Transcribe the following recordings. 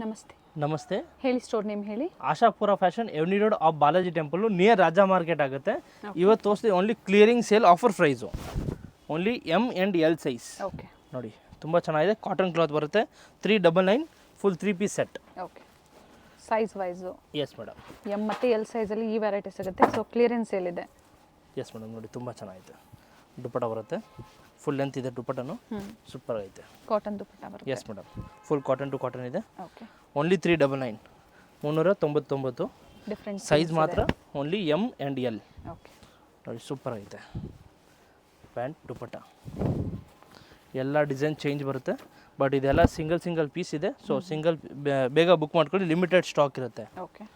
ನಮಸ್ತೆ. ನಮಸ್ತೆ. ಹೇಳಿ, ಸ್ಟೋರ್ ನೇಮ್ ಹೇಳಿ. Ashapura fashion avenue road of Balaji temple near Raja market ಆಗುತ್ತೆ. ಇವತ್ತು ತೋರಿಸ್ತೀವಿ only clearing sale offer price, only M and L size. Okay, ನೋಡಿ ತುಂಬ ಚೆನ್ನಾಗಿದೆ, ಕಾಟನ್ ಕ್ಲಾತ್ ಬರುತ್ತೆ. 399 full 3 piece set. Okay, size wise. Yes madam, M ಮತ್ತು L ಸೈಜಲ್ಲಿ ಈ ವೆರೈಟಿ ಸಿಗುತ್ತೆ. ಸೊ ಕ್ಲಿಯರೆನ್ಸ್ ಸೇಲ್ ಇದೆ. ಎಸ್ ಮೇಡಮ್, ನೋಡಿ ತುಂಬ ಚೆನ್ನಾಗಿದೆ. ದುಪ್ಪಟ ಬರುತ್ತೆ, ಫುಲ್ ಲೆಂತ್ ಇದೆ ದುಪ್ಪಟನು, ಸೂಪರ್ ಐತೆ. ಕಾಟನ್ ದುಪ್ಪಟ್ಟ ಬರುತ್ತೆ. Yes madam, full cotton to cotton ಇದೆ. Okay, only 399 399. ಡಿಫ್ರೆಂಟ್ ಸೈಜ್ ಮಾತ್ರ only M and L. Okay, ನೋಡಿ ಸೂಪರ್ ಐತೆ. ಪ್ಯಾಂಟ್ ದುಪ್ಪಟ ಎಲ್ಲ ಡಿಸೈನ್ ಚೇಂಜ್ ಬರುತ್ತೆ, ಬಟ್ ಇದೆಲ್ಲ ಸಿಂಗಲ್ ಪೀಸ್ ಇದೆ. ಸೊ ಸಿಂಗಲ್ ಬೇಗ ಬುಕ್ ಮಾಡ್ಕೊಳ್ಳಿ, ಲಿಮಿಟೆಡ್ ಸ್ಟಾಕ್ ಇರುತ್ತೆ. ಓಕೆ,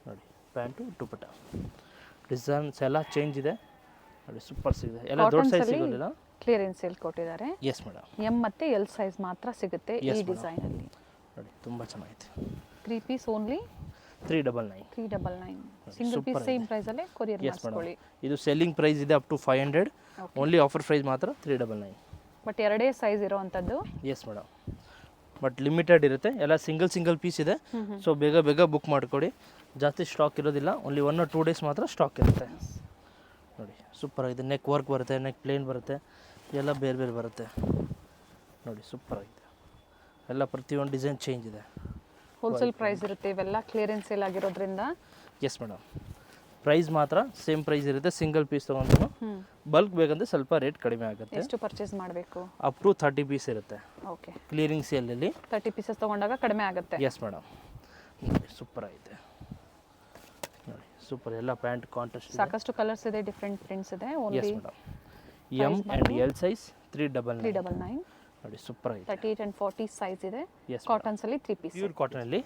ನೋಡಿ ಪ್ಯಾಂಟು ದುಪ್ಪಟ ಡಿಸೈನ್ಸ್ ಎಲ್ಲ ಚೇಂಜ್ ಇದೆ. ನೋಡಿ ಸೂಪರ್ ಸಿಗಿದೆ, ಎಲ್ಲ ದೊಡ್ಡ ಸೈಜ್ ಸಿಗೋದಿಲ್ಲ. ಕ್ಲಿಯರೆನ್ಸ್ ಸೇಲ್ ಕೊಟ್ಟಿದ್ದಾರೆ. ಎಸ್ ಮೇಡಮ್, M ಮತ್ತು L ಸೈಜ್ ಮಾತ್ರ ಸಿಗುತ್ತೆ ಈ ಡಿಸೈನಲ್ಲಿ. ನೋಡಿ ತುಂಬ ಚೆನ್ನಾಗಿದೆ. 3 piece only 399. 399. Single piece same ಪ್ರೈಸಲ್ಲೇ ಕೊರಿಯರ್ ಮಾಡಿಸ್ಕೊಳ್ಳಿ. ಇದು ಸೆಲ್ಲಿಂಗ್ ಪ್ರೈಸ್ ಇದೆ up to 500. Only offer price ಮಾತ್ರ 399. ಬಟ್ ಎರಡೇ ಸೈಜ್ ಇರೋವಂಥದ್ದು. ಎಸ್ ಮೇಡಮ್, ಬಟ್ ಲಿಮಿಟೆಡ್ ಇರುತ್ತೆ, ಎಲ್ಲ ಸಿಂಗಲ್ ಪೀಸ್ ಇದೆ. ಸೊ ಬೇಗ ಬುಕ್ ಮಾಡಿಕೊಡಿ, ಜಾಸ್ತಿ ಸ್ಟಾಕ್ ಇರೋದಿಲ್ಲ. ಓನ್ಲಿ 1 or 2 ಡೇಸ್ ಮಾತ್ರ ಸ್ಟಾಕ್ ಇರುತ್ತೆ. ನೋಡಿ ಸೂಪರ್ ಆಗಿದೆ. ನೆಕ್ ವರ್ಕ್ ಬರುತ್ತೆ, ನೆಕ್ ಪ್ಲೇನ್ ಬರುತ್ತೆ, ಎಲ್ಲ ಬೇರೆ ಬರುತ್ತೆ. ನೋಡಿ ಸೂಪರ್ ಆಗಿದೆ, ಎಲ್ಲ ಪ್ರತಿಯೊಂದು ಡಿಸೈನ್ ಚೇಂಜ್ ಇದೆ. ಹೋಲ್ಸೇಲ್ ಪ್ರೈಸ್ ಇರುತ್ತೆ, ಇವೆಲ್ಲ ಕ್ಲಿಯರೆನ್ಸ್ ಸೇಲ್ ಆಗಿರೋದ್ರಿಂದ. ಎಸ್ ಮೇಡಮ್, ಪ್ರೈಸ್ ಮಾತ್ರ ಸೇಮ್ ಪ್ರೈಸ್ ಇರುತ್ತೆ. ಸಿಂಗಲ್ ಪೀಸ್ ತೊಗೊಂಡ್ರು ಬಲ್ಕ್ ಬೇಕಂದ್ರೆ ಸ್ವಲ್ಪ ರೇಟ್ ಕಡಿಮೆ ಆಗುತ್ತೆ. ಎಷ್ಟು ಪರ್ಚೇಸ್ ಮಾಡಬೇಕು? ಅಪ್ ಟು 30 ಪೀಸ್ ಇರುತ್ತೆ. ಓಕೆ, ಕ್ಲಿಯರಿಂಗ್ ಸೇಲಲ್ಲಿ 30 ಪೀಸಸ್ ತೊಗೊಂಡಾಗ ಕಡಿಮೆ ಆಗುತ್ತೆ. ಎಸ್ ಮೇಡಮ್, ನೋಡಿ ಸೂಪರ್ ಆಗಿದೆ. ನೋಡಿ ಸೂಪರ್, ಎಲ್ಲ ಪ್ಯಾಂಟ್ ಕಾಂಟ್ರಾಸ್ಟ್, ಸಾಕಷ್ಟು ಕಲರ್ಸ್ ಇದೆ, ಡಿಫ್ರೆಂಟ್ ಪ್ರಿಂಟ್ಸ್ ಇದೆ. Only M and L size 399. ನೋಡಿ ಸೂಪರ್ ಆಗಿದೆ. 38 and 40 ಸೈಜ್ ಇದೆ. ಕಾಟನ್ಸ್ ಅಲ್ಲಿ 3 ಪೀಸ್, ಪ್ಯೂರ್ ಕಾಟನ್ ಅಲ್ಲಿ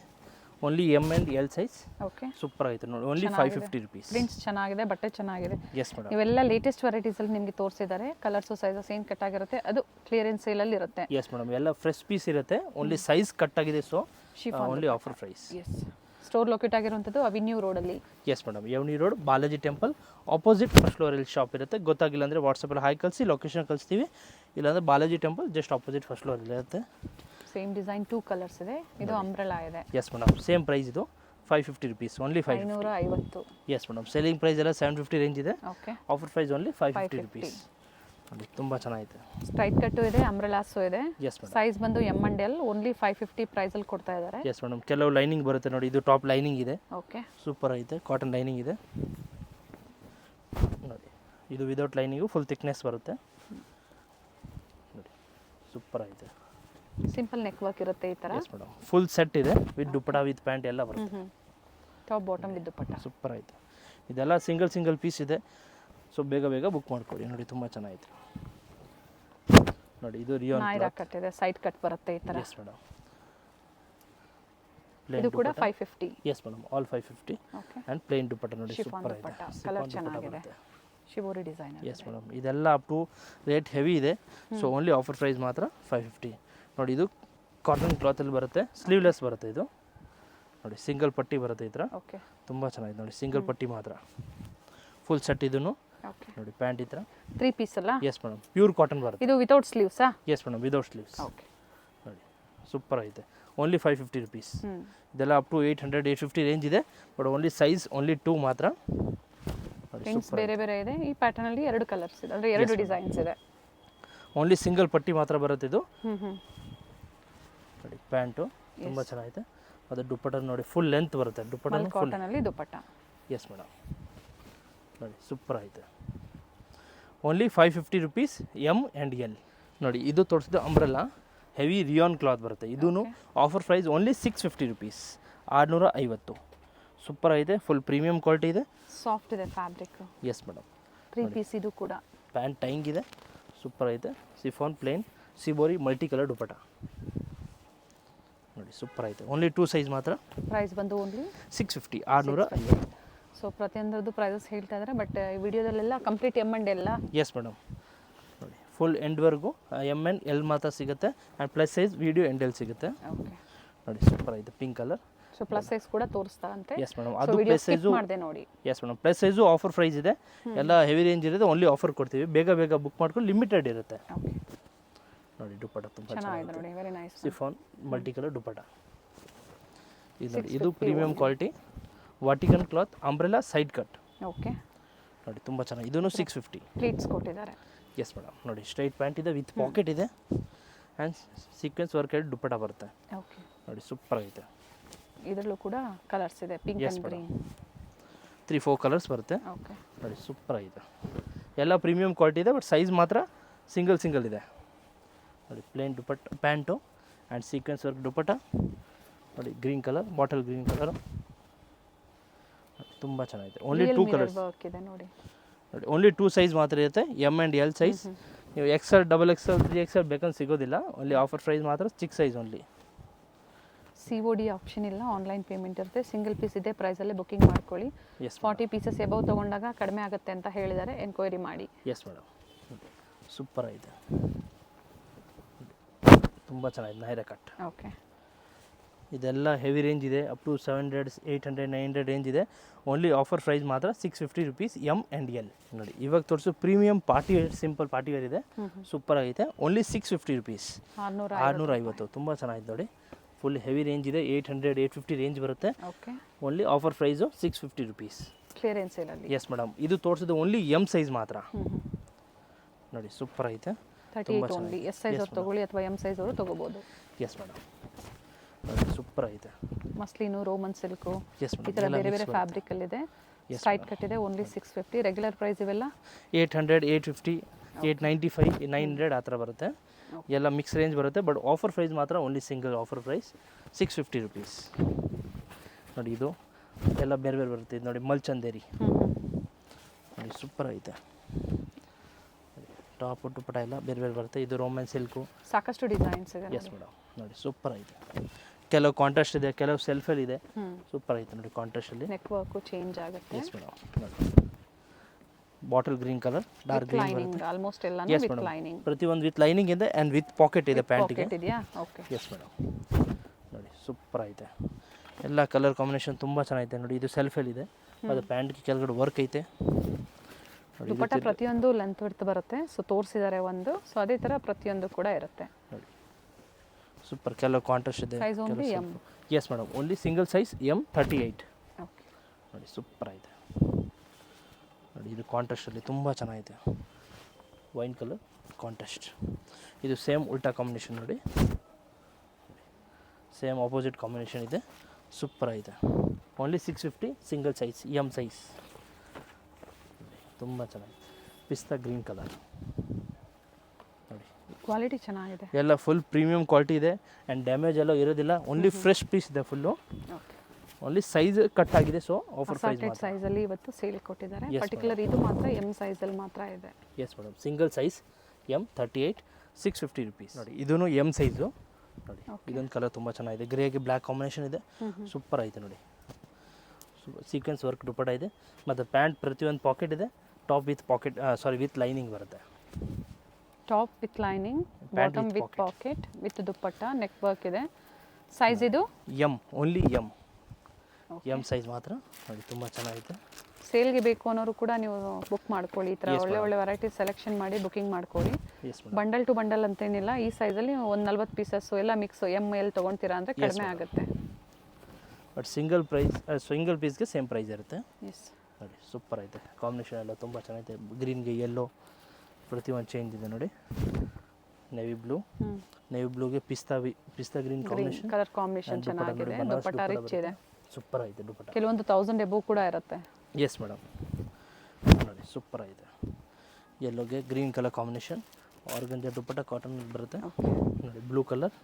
only M and L size. Okay, super ಆಯ್ತು. ನೋಡಿ ಓನ್ಲಿ 550 rupees. ಪ್ರಿಂಟ್ಸ್ ಚೆನ್ನಾಗಿದೆ, ಬಟ್ಟೆ ಚೆನ್ನಾಗಿದೆ. ಎಸ್ ಮೇಡಮ್, ಇವೆಲ್ಲ ಲೇಟೆಸ್ಟ್ ವೆರೈಟೀಸ್ ಅಲ್ಲಿ ನಿಮಗೆ ತೋರಿಸಿದ್ದಾರೆ. ಕಲರ್ಸ್ ಸೈಜಸ್ ಏನು ಕಟ್ ಆಗಿರುತ್ತೆ ಅದು ಕ್ಲಿಯರೆನ್ಸ್ ಸೇಲ್ ಅಲ್ಲಿ ಇರುತ್ತೆ. ಎಸ್ ಮೇಡಮ್, ಎಲ್ಲ ಫ್ರೆಶ್ ಪೀಸ್ ಇರುತ್ತೆ. ಓನ್ಲಿ ಸೈಜ್ ಕಟ್ ಆಗಿದೆ, so only offer price. Yes, store locate ಆಗಿರುವಂಥದ್ದು ಅವಿನ್ಯೂ ರೋಡಲ್ಲಿ. Yes madam, avenue road Balaji temple opposite first ಫ್ಲೋರಲ್ಲಿ ಶಾಪ್ ಇರುತ್ತೆ. ಗೊತ್ತಾಗಿಲ್ಲ ಅಂದರೆ ವಾಟ್ಸಪ್ಪಲ್ಲಿ ಹಾಯ್ ಕಳಿಸಿ, ಲೊಕೇಶನ್ ಕಳಿಸ್ತೀವಿ. ಇಲ್ಲಾಂದರೆ Balaji temple just opposite first ಫ್ಲೋರಲ್ಲಿ ಇರುತ್ತೆ. ಸೇಮ್ ಡಿಸೈನ್ 2 ಕಲರ್ಸ್ ಇದೆ. ಇದು ಅಂಬ್ರೆಲಾ ಇದೆ. ಎಸ್ ಮೇಡಮ್, ಸೇಮ್ ಪ್ರೈಸ್ ಇದು 550 rupees, only 550. Yes madam, selling price ಎಲ್ಲ 750 ರೇಂಜ್ ಇದೆ. Okay, offer price only 550 rupees. ನೋಡಿ ತುಂಬ ಚೆನ್ನಾಗಿದೆ. ಸ್ಟ್ರೈಟ್ ಕಟ್ಟು ಇದೆ, ಅಂಬ್ರೆಲಾಸು ಇದೆ. ಎಸ್ ಮೇಡಮ್, ಸೈಜ್ ಬಂದು M and L ಓನ್ಲಿ 550 ಪ್ರೈಸಲ್ಲಿ ಕೊಡ್ತಾ ಇದ್ದಾರೆ. ಎಸ್ ಮೇಡಮ್, ಕೆಲವು ಲೈನಿಂಗ್ ಬರುತ್ತೆ ನೋಡಿ, ಇದು ಟಾಪ್ ಲೈನಿಂಗ್ ಇದೆ. ಓಕೆ, ಸೂಪರ್ ಐತೆ, ಕಾಟನ್ ಲೈನಿಂಗ್ ಇದೆ. ನೋಡಿ ಇದು ವಿದೌಟ್ ಲೈನಿಂಗು ಫುಲ್ ಥಿಕ್ನೆಸ್ ಬರುತ್ತೆ. ನೋಡಿ ಸೂಪರ್ ಐತೆ. ಸಿಂಪಲ್ ನೆಕ್ ವರ್ಕ್ ಇರುತ್ತೆ ಈ ಥರ. ಎಸ್ ಮೇಡಮ್, ಫುಲ್ ಸೆಟ್ ಇದೆ ವಿತ್ ದುಪ್ಪಟ ವಿತ್ ಪ್ಯಾಂಟ್ ಎಲ್ಲ ಬರುತ್ತೆ. Top bottom with dupatta. Super ಐತೆ. ಇದೆಲ್ಲ ಸಿಂಗಲ್ ಪೀಸ್ ಇದೆ, ಸೊ ಬೇಗ ಬುಕ್ ಮಾಡ್ಕೊಳ್ಳಿ. ನೋಡಿ ತುಂಬ ಚೆನ್ನಾಗಿದೆ. ನೋಡಿ ಇದು ರಿಯಾನ್ ನಾಯಿರಾ ಕಟ್ ಇದೆ, ಸೈಡ್ ಕಟ್ ಬರುತ್ತೆ ಈ ಥರ. ಎಸ್ ಮೇಡಮ್, ಇದು ಕೂಡ 550. Yes madam, all 550. Okay, and plain dupatta ನೋಡಿ ಸೂಪರ್ ಐತೆ. ಕಲರ್ ಚೆನ್ನಾಗಿದೆ, ಶಿವೋರಿ ಡಿಸೈನ್. ಎಸ್ ಮೇಡಮ್, ಇದೆಲ್ಲ ಅಪ್ ಟು ರೇಟ್ ಹೆವಿ ಇದೆ. ಸೊ ಓನ್ಲಿ ಆಫರ್ ಪ್ರೈಸ್ ಮಾತ್ರ 550. ನೋಡಿ ಇದು ಕಾಟನ್ ಕ್ಲಾತಲ್ಲಿ ಬರುತ್ತೆ, ಸ್ಲೀವ್ಲೆಸ್ ಬರುತ್ತೆ. ಇದು ನೋಡಿ ಸಿಂಗಲ್ ಪಟ್ಟಿ ಬರುತ್ತೆ ಈ ಥರ. ಓಕೆ, ತುಂಬ ಚೆನ್ನಾಗಿದೆ. ನೋಡಿ ಸಿಂಗಲ್ ಪಟ್ಟಿ ಮಾತ್ರ, ಫುಲ್ ಸೆಟ್ ಇದನ್ನು. ಓಕೆ, ನೋಡಿ ಪ್ಯಾಂಟ್ ಈ ಥರ 3 ಪೀಸ್ ಅಲ್ಲ. ಎಸ್ ಮೇಡಮ್, ಪ್ಯೂರ್ ಕಾಟನ್ ಬರುತ್ತೆ. ಇದು ವಿತೌಟ್ ಸ್ಲೀವ್ಸಾ? Yes madam, without sleeves. Okay, ನೋಡಿ ಸೂಪರ್ ಐತೆ. Only 550 rupees. ಇದೆಲ್ಲ ಅಪ್ ಟು 800 850 ರೇಂಜ್ ಇದೆ, ಬಟ್ ಓನ್ಲಿ ಸೈಜ್ ಓನ್ಲಿ 2 ಮಾತ್ರ. ಪ್ರಿಂಟ್ಸ್ ಬೇರೆ ಇದೆ. ಈ ಪ್ಯಾಟರ್ನ್ ಅಲ್ಲಿ 2 ಕಲರ್ಸ್ ಇದೆ, ಅಂದರೆ 2 ಡಿಸೈನ್ಸ್ ಇದೆ. ಓನ್ಲಿ ಸಿಂಗಲ್ ಪಟ್ಟಿ ಮಾತ್ರ ಬರುತ್ತೆ ಇದು. ನೋಡಿ ಪ್ಯಾಂಟು ತುಂಬ ಚೆನ್ನಾಗಿದೆ. ಅದು ದುಪ್ಪಟ ನೋಡಿ ಫುಲ್ ಲೆಂತ್ ಬರುತ್ತೆ. ದುಪ್ಪಟ ಕಾಟನ್ ಅಲ್ಲಿ ದುಪ್ಪಟ. ಎಸ್ ಮೇಡಮ್, ನೋಡಿ ಸೂಪರ್ ಐತೆ. Only 550 rupees M and L. ನೋಡಿ ಇದು ತೋರಿಸಿದ್ದು ಅಂಬ್ರೆಲಾ ಹೆವಿ ರಿಯಾನ್ ಕ್ಲಾತ್ ಬರುತ್ತೆ. ಇದೂ offer price only 650 rupees, 650. Super ಐತೆ, ಫುಲ್ ಪ್ರೀಮಿಯಂ ಕ್ವಾಲಿಟಿ ಇದೆ, ಸಾಫ್ಟ್ ಇದೆ ಫ್ಯಾಬ್ರಿಕ್. ಎಸ್ ಮೇಡಮ್, 3 ಪೀಸ್ ಇದು ಕೂಡ. ಪ್ಯಾಂಟ್ ಟೈಂಗ್ ಇದೆ, ಸೂಪರ್ ಐತೆ. Chiffon plain shibori multi colour dupatta. ನೋಡಿ ಸೂಪರ್ ಐತೆ. ಓನ್ಲಿ 2 ಸೈಜ್ ಮಾತ್ರ. ಪ್ರೈಸ್ ಬಂದು ಓನ್ಲಿ 650, 650. ಸೊ ಪ್ರತಿಯೊಂದರದ್ದು ಪ್ರೈಸಸ್ ಹೇಳ್ತಾ ಇದ್ದಾರೆ, ಬಟ್ ಈ ವಿಡಿಯೋದಲ್ಲೆಲ್ಲ complete M and L. Yes madam, ನೋಡಿ ಫುಲ್ ಎಂಡ್ವರೆಗೂ M and L ಮಾತ್ರ ಸಿಗುತ್ತೆ. And plus size video end L ಸಿಗುತ್ತೆ. ಓಕೆ, ನೋಡಿ ಸೂಪರ್ ಐತೆ, pink colour. So plus size ಕೂಡ ತೋರಿಸ್ತಾರಂತೆ. ಎಸ್ ಮೇಡಮ್, ಅದು ಪ್ಲಸ್ ಸೈಜು ಮಾಡಿದೆ ನೋಡಿ. Yes madam, plus size offer price ಇದೆ. ಎಲ್ಲ ಹೆವಿ ರೇಂಜ್ ಇರುತ್ತೆ, ಓನ್ಲಿ ಆಫರ್ ಕೊಡ್ತೀವಿ. ಬೇಗ ಬುಕ್ ಮಾಡ್ಕೊಂಡು ಲಿಮಿಟೆಡ್ ಇರುತ್ತೆ. ಓಕೆ, ನೋಡಿ ದುಪ್ಪಟ ತುಂಬ ಚೆನ್ನಾಗಿದೆ ನೋಡಿ, very nice. Chiffon multi colour dupatta. ಇದು ನೋಡಿ ಇದು premium quality Vatican cloth umbrella side cut okay ನೋಡಿ ತುಂಬ ಚೆನ್ನಾಗಿ ಇದೂ 650. ಪ್ಲೀಟ್ಸ್ ಕೊಟ್ಟಿದ್ದಾರೆ. ಎಸ್ ಮೇಡಮ್ ನೋಡಿ ಸ್ಟ್ರೈಟ್ ಪ್ಯಾಂಟ್ ಇದೆ ವಿತ್ ಪಾಕೆಟ್ ಇದೆ ಆ್ಯಂಡ್ ಸೀಕ್ವೆನ್ಸ್ ವರ್ಕ್ ಆಗಿ ದುಪ್ಪಟ ಬರುತ್ತೆ ಓಕೆ ನೋಡಿ ಸೂಪರ್ ಐತೆ. ಇದರಲ್ಲೂ ಕೂಡ ಕಲರ್ಸ್ ಇದೆ, ಪಿಂಕ್ ಆ್ಯಂಡ್ ಗ್ರೀನ್ 3-4 ಕಲರ್ಸ್ ಬರುತ್ತೆ ಓಕೆ ನೋಡಿ ಸೂಪರ್ ಐತೆ. ಎಲ್ಲ ಪ್ರೀಮಿಯಂ ಕ್ವಾಲಿಟಿ ಇದೆ ಬಟ್ ಸೈಜ್ ಮಾತ್ರ ಸಿಂಗಲ್ ಇದೆ ನೋಡಿ. Plain dupatta pant and sequence work dupatta ನೋಡಿ green colour bottle green colour ತುಂಬ ಚೆನ್ನಾಗಿದೆ. ಓನ್ಲಿ 2 ಕಲರ್ಸ್ ವರ್ಕ್ ಇದೆ ನೋಡಿ. ನೋಡಿ ಓನ್ಲಿ 2 ಸೈಜ್ ಮಾತ್ರ ಇರುತ್ತೆ ಎಮ್ ಆ್ಯಂಡ್ ಎಲ್ ಸೈಜ್. ನೀವು XL, XXL, 3XL ಬೇಕಂತ ಸಿಗೋದಿಲ್ಲ. ಓನ್ಲಿ ಆಫರ್ ಪ್ರೈಸ್ ಮಾತ್ರ 6 ಸೈಜ್ ಓನ್ಲಿ. COD ಆಪ್ಷನ್ ಇಲ್ಲ, ಆನ್ಲೈನ್ ಪೇಮೆಂಟ್ ಇರುತ್ತೆ. ಸಿಂಗಲ್ ಪೀಸ್ ಇದೆ ಪ್ರೈಸಲ್ಲೇ ಬುಕಿಂಗ್ ಮಾಡ್ಕೊಳ್ಳಿ. 40 ಪೀಸಸ್ ಎಬವ್ ತೊಗೊಂಡಾಗ ಕಡಿಮೆ ಆಗುತ್ತೆ ಅಂತ ಹೇಳಿದ್ದಾರೆ, ಎನ್ಕ್ವೈರಿ ಮಾಡಿ. ಎಸ್ ಮೇಡಮ್ ಸೂಪರ್ ಐತೆ ತುಂಬ ಚೆನ್ನಾಗಿದೆ. ನೈರಾ ಕಟ್ ಓಕೆ ಇದೆಲ್ಲ ಹೆವಿ ರೇಂಜ್ ಇದೆ, ಅಪ್ ಟು 700, 800, 900 ರೇಂಜ್ ಇದೆ. ಓನ್ಲಿ ಆಫರ್ ಪ್ರೈಸ್ ಮಾತ್ರ 650 rupees ಎಮ್ ಆ್ಯಂಡ್ ಎಲ್. ನೋಡಿ ಇವಾಗ ತೋರಿಸು premium party wear, simple party wear ಇದೆ, ಸೂಪರ್ ಆಗೈತೆ. Only 650 rupees 650. ತುಂಬ ಚೆನ್ನಾಗಿದೆ ನೋಡಿ. ಫುಲ್ ಹೆವಿ ರೇಂಜ್ ಇದೆ, 800, 850 ರೇಂಜ್ ಬರುತ್ತೆ. Okay only offer price 650 rupees clearance ಸೇಲಲ್ಲಿ. ಎಸ್ ಮೇಡಮ್ ಇದು ತೋರಿಸಿದ್ದು ಓನ್ಲಿ ಎಮ್ ಸೈಜ್ ಮಾತ್ರ ನೋಡಿ ಸೂಪರ್ ಐತೆ. 38 ಓನ್ಲಿ. ಎಸ್ ಸೈಜ್ ಅವ್ರು ತಗೊಳ್ಳಿ ಅಥವಾ ಎಮ್ ಸೈಜ್ ಅವರು ತಗೋಬೋದು. ಎಸ್ ಮೇಡಮ್ ನೋಡಿ ಸೂಪರ್ ಐತೆ. ಮಸ್ಲಿನು, ರೋಮನ್ ಸಿಲ್ಕು ಎಸ್ ಈ ಥರ ಬೇರೆ ಬೇರೆ ಫ್ಯಾಬ್ರಿಕಲ್ಲಿದೆ. ಸ್ಟ್ರೈಟ್ ಕಟ್ ಇದೆ, ಓನ್ಲಿ 650. ರೆಗ್ಯುಲರ್ ಪ್ರೈಸ್ ಇವೆಲ್ಲ 800, 850, 895, 900 ಆ ಥರ ಬರುತ್ತೆ. ಎಲ್ಲ ಮಿಕ್ಸ್ ರೇಂಜ್ ಬರುತ್ತೆ ಬಟ್ ಆಫರ್ ಪ್ರೈಸ್ ಮಾತ್ರ only single offer price 650 rupees ನೋಡಿ. ಇದು ಎಲ್ಲ ಬೇರೆ ಬೇರೆ ಬರುತ್ತೆ. ಇದು ನೋಡಿ ಮಲ್ಚಂದೇರಿ ನೋಡಿ ಸೂಪರ್ ಐತೆ. ಟಾಪ್ ದುಪ್ಪಟ ಎಲ್ಲ ಬೇರೆ ಬೇರೆ ಬರುತ್ತೆ. ಇದು ರೋಮನ್ ಸಿಲ್ಕು, ಸಾಕಷ್ಟು ಡಿಸೈನ್ಸ್ ಇದೆ. ಎಸ್ ಮೇಡಮ್ ನೋಡಿ ಸೂಪರ್ ಐತೆ. ಕೆಲವು ಕಾಂಟ್ರಾಸ್ಟ್ ಇದೆ, ಕೆಲವು ಸೆಲ್ಫಲ್ಲಿ ಇದೆ. ಸೂಪರ್ ಐತೆ ನೋಡಿ ಕಾಂಟ್ರಾಸ್ಟಲ್ಲಿ. ನೆಕ್ ವರ್ಕು ಚೇಂಜ್ ಆಗುತ್ತೆ. ಎಸ್ ಮೇಡಮ್ ನೋಡಿ bottle green colour, dark green lining almost ಎಲ್ಲಾನು ವಿತ್ ಲೈನಿಂಗ್. ಪ್ರತಿಯೊಂದು ವಿತ್ ಲೈನಿಂಗ್ ಇದೆ ಆ್ಯಂಡ್ ವಿತ್ ಪಾಕೆಟ್ ಇದೆ ಪ್ಯಾಂಟಿಗೆ. ಪಾಕೆಟ್ ಇದೆಯಾ? ಓಕೆ ಎಸ್ ಮೇಡಮ್ ನೋಡಿ ಸೂಪರ್ ಐತೆ. ಎಲ್ಲ ಕಲರ್ ಕಾಂಬಿನೇಷನ್ ತುಂಬ ಚೆನ್ನಾಗಿದೆ ನೋಡಿ. ಇದು ಸೆಲ್ಫಲ್ಲಿ ಇದೆ, ಅದು ಪ್ಯಾಂಟ್ಗೆ ಕೆಳಗಡೆ ವರ್ಕ್ ಐತೆ ನೋಡಿ. ದುಪ್ಪಟ್ಟ ಪ್ರತಿಯೊಂದು ಲೆಂತ್ ವಿಡ್ತ್ ಬರುತ್ತೆ. ಸೊ ತೋರಿಸಿದ್ದಾರೆ ಒಂದು, ಸೊ ಅದೇ ಥರ ಪ್ರತಿಯೊಂದು ಕೂಡ ಇರುತ್ತೆ ನೋಡಿ. ಸೂಪರ್ ಕೆಲವು ಕಾಂಟ್ರಾಸ್ಟ್ ಇದೆ. Size only M. S madam only single size M 38 okay ನೋಡಿ ಸೂಪರ್ ಐತೆ ನೋಡಿ. ಇದು ಕಾಂಟ್ರಾಸ್ಟಲ್ಲಿ ತುಂಬ ಚೆನ್ನಾಗಿದೆ, ವೈನ್ ಕಲರ್ ಕಾಂಟ್ರಾಸ್ಟ್. ಇದು ಸೇಮ್ ಉಲ್ಟಾ ಕಾಂಬಿನೇಷನ್ ನೋಡಿ, ಸೇಮ್ ಆಪೋಸಿಟ್ ಕಾಂಬಿನೇಷನ್ ಇದೆ. ಸೂಪರ್ ಐತೆ. Only 650 single size M size ತುಂಬ ಚೆನ್ನಾಗಿದೆ. ಪಿಸ್ತಾ ಗ್ರೀನ್ ಕಲರ್ ನೋಡಿ. ಕ್ವಾಲಿಟಿ ಚೆನ್ನಾಗಿದೆ. ಎಲ್ಲ ಫುಲ್ ಪ್ರೀಮಿಯಂ ಕ್ವಾಲಿಟಿ ಇದೆ ಆ್ಯಂಡ್ ಡ್ಯಾಮೇಜ್ ಎಲ್ಲ ಇರೋದಿಲ್ಲ. ಓನ್ಲಿ ಫ್ರೆಶ್ ಪೀಸ್ ಇದೆ ಫುಲ್ಲು. ಓನ್ಲಿ ಸೈಜ್ ಕಟ್ ಆಗಿದೆ. ಸೊ ಆಫರ್ ಪ್ರೈಸ್ ಸೈಜಲ್ಲಿ ಇವತ್ತು ಸೇಲ್ ಕೊಟ್ಟಿದ್ದಾರೆ. ಪರ್ಟಿಕ್ಯುಲರ್ ಇದು ಮಾತ್ರ ಎಮ್ ಸೈಜಲ್ಲಿ ಮಾತ್ರ ಇದೆ. Yes madam single size M 38 650 rupees ನೋಡಿ. ಇದೂ ಎಮ್ ಸೈಜು ನೋಡಿ. ಇದೊಂದು ಕಲರ್ ತುಂಬ ಚೆನ್ನಾಗಿದೆ, ಗ್ರೇಗೆ ಬ್ಲ್ಯಾಕ್ ಕಾಂಬಿನೇಷನ್ ಇದೆ. ಸೂಪರ್ ಐತೆ ನೋಡಿ. ಸೀಕ್ವೆನ್ಸ್ ವರ್ಕ್ ದುಪ್ಪಟ ಇದೆ ಮತ್ತು ಪ್ಯಾಂಟ್ ಪ್ರತಿಯೊಂದು ಪಾಕೆಟ್ ಇದೆ. Top with pocket with lining ಬರುತ್ತೆ. Top with lining, bottom with pocket with dupatta, neck work ಇದೆ. ಸೈಜ್ ಇದು ಎಮ್ ಓನ್ಲಿ ಎಮ್ ಸೈಜ್ ಮಾತ್ರ ನೋಡಿ. ತುಂಬ ಚೆನ್ನಾಗಿದೆ. ಸೇಲ್ಗೆ ಬೇಕು ಅನ್ನೋರು ಕೂಡ ನೀವು ಬುಕ್ ಮಾಡ್ಕೊಳ್ಳಿ. ಈ ಥರ ಒಳ್ಳೆ ಒಳ್ಳೆ ವೆರೈಟಿ ಸೆಲೆಕ್ಷನ್ ಮಾಡಿ ಬುಕಿಂಗ್ ಮಾಡ್ಕೊಳ್ಳಿ. ಬಂಡಲ್ ಟು ಬಂಡಲ್ ಅಂತೇನಿಲ್ಲ. ಈ ಸೈಜಲ್ಲಿ ಒಂದು 40 ಪೀಸಸ್ಸು ಎಲ್ಲ ಮಿಕ್ಸು ಎಮ್ ಎಲ್ ತೊಗೊಳ್ತೀರಾ ಅಂದರೆ ಕಡಿಮೆ ಆಗುತ್ತೆ. ಬಟ್ ಸಿಂಗಲ್ ಪೀಸ್ಗೆ ಸೇಮ್ ಪ್ರೈಸ್ ಇರುತ್ತೆ. ಎಸ್ ನೋಡಿ ಸೂಪರ್ ಐತೆ. ಕಾಂಬಿನೇಷನ್ ಎಲ್ಲ ತುಂಬ ಚೆನ್ನಾಗಿದೆ. ಗ್ರೀನ್ಗೆ ಯೆಲ್ಲೋ ಪ್ರತಿಯೊಂದು ಚೇಂಜ್ ಇದೆ ನೋಡಿ. ನೆವಿ ಬ್ಲೂಗೆ ಪಿಸ್ತಾ ಗ್ರೀನ್ ಕಾಂಬಿನೇಷನ್, ಕಲರ್ ಕಾಂಬಿನೇಷನ್ ಚೆನ್ನಾಗಿದೆ. ದುಪ್ಪಟ್ಟ ರಿಚ್ ಇದೆ. ಸೂಪರ್ ಐತೆ ದುಪ್ಪಟ್ಟ. ಕೆಲವೊಂದು 1000 ಎಬೋ ಕೂಡ ಇರುತ್ತೆ. ಎಸ್ ಮೇಡಮ್ ನೋಡಿ ಸೂಪರ್ ಐತೆ. ಯೆಲ್ಲೋಗೆ ಗ್ರೀನ್ ಕಲರ್ ಕಾಂಬಿನೇಷನ್, ಆರ್ಗಂಜಾ ದುಪ್ಪಟ್ಟ ಕಾಟನ್ ಬರುತ್ತೆ ನೋಡಿ. ಬ್ಲೂ ಕಲರ್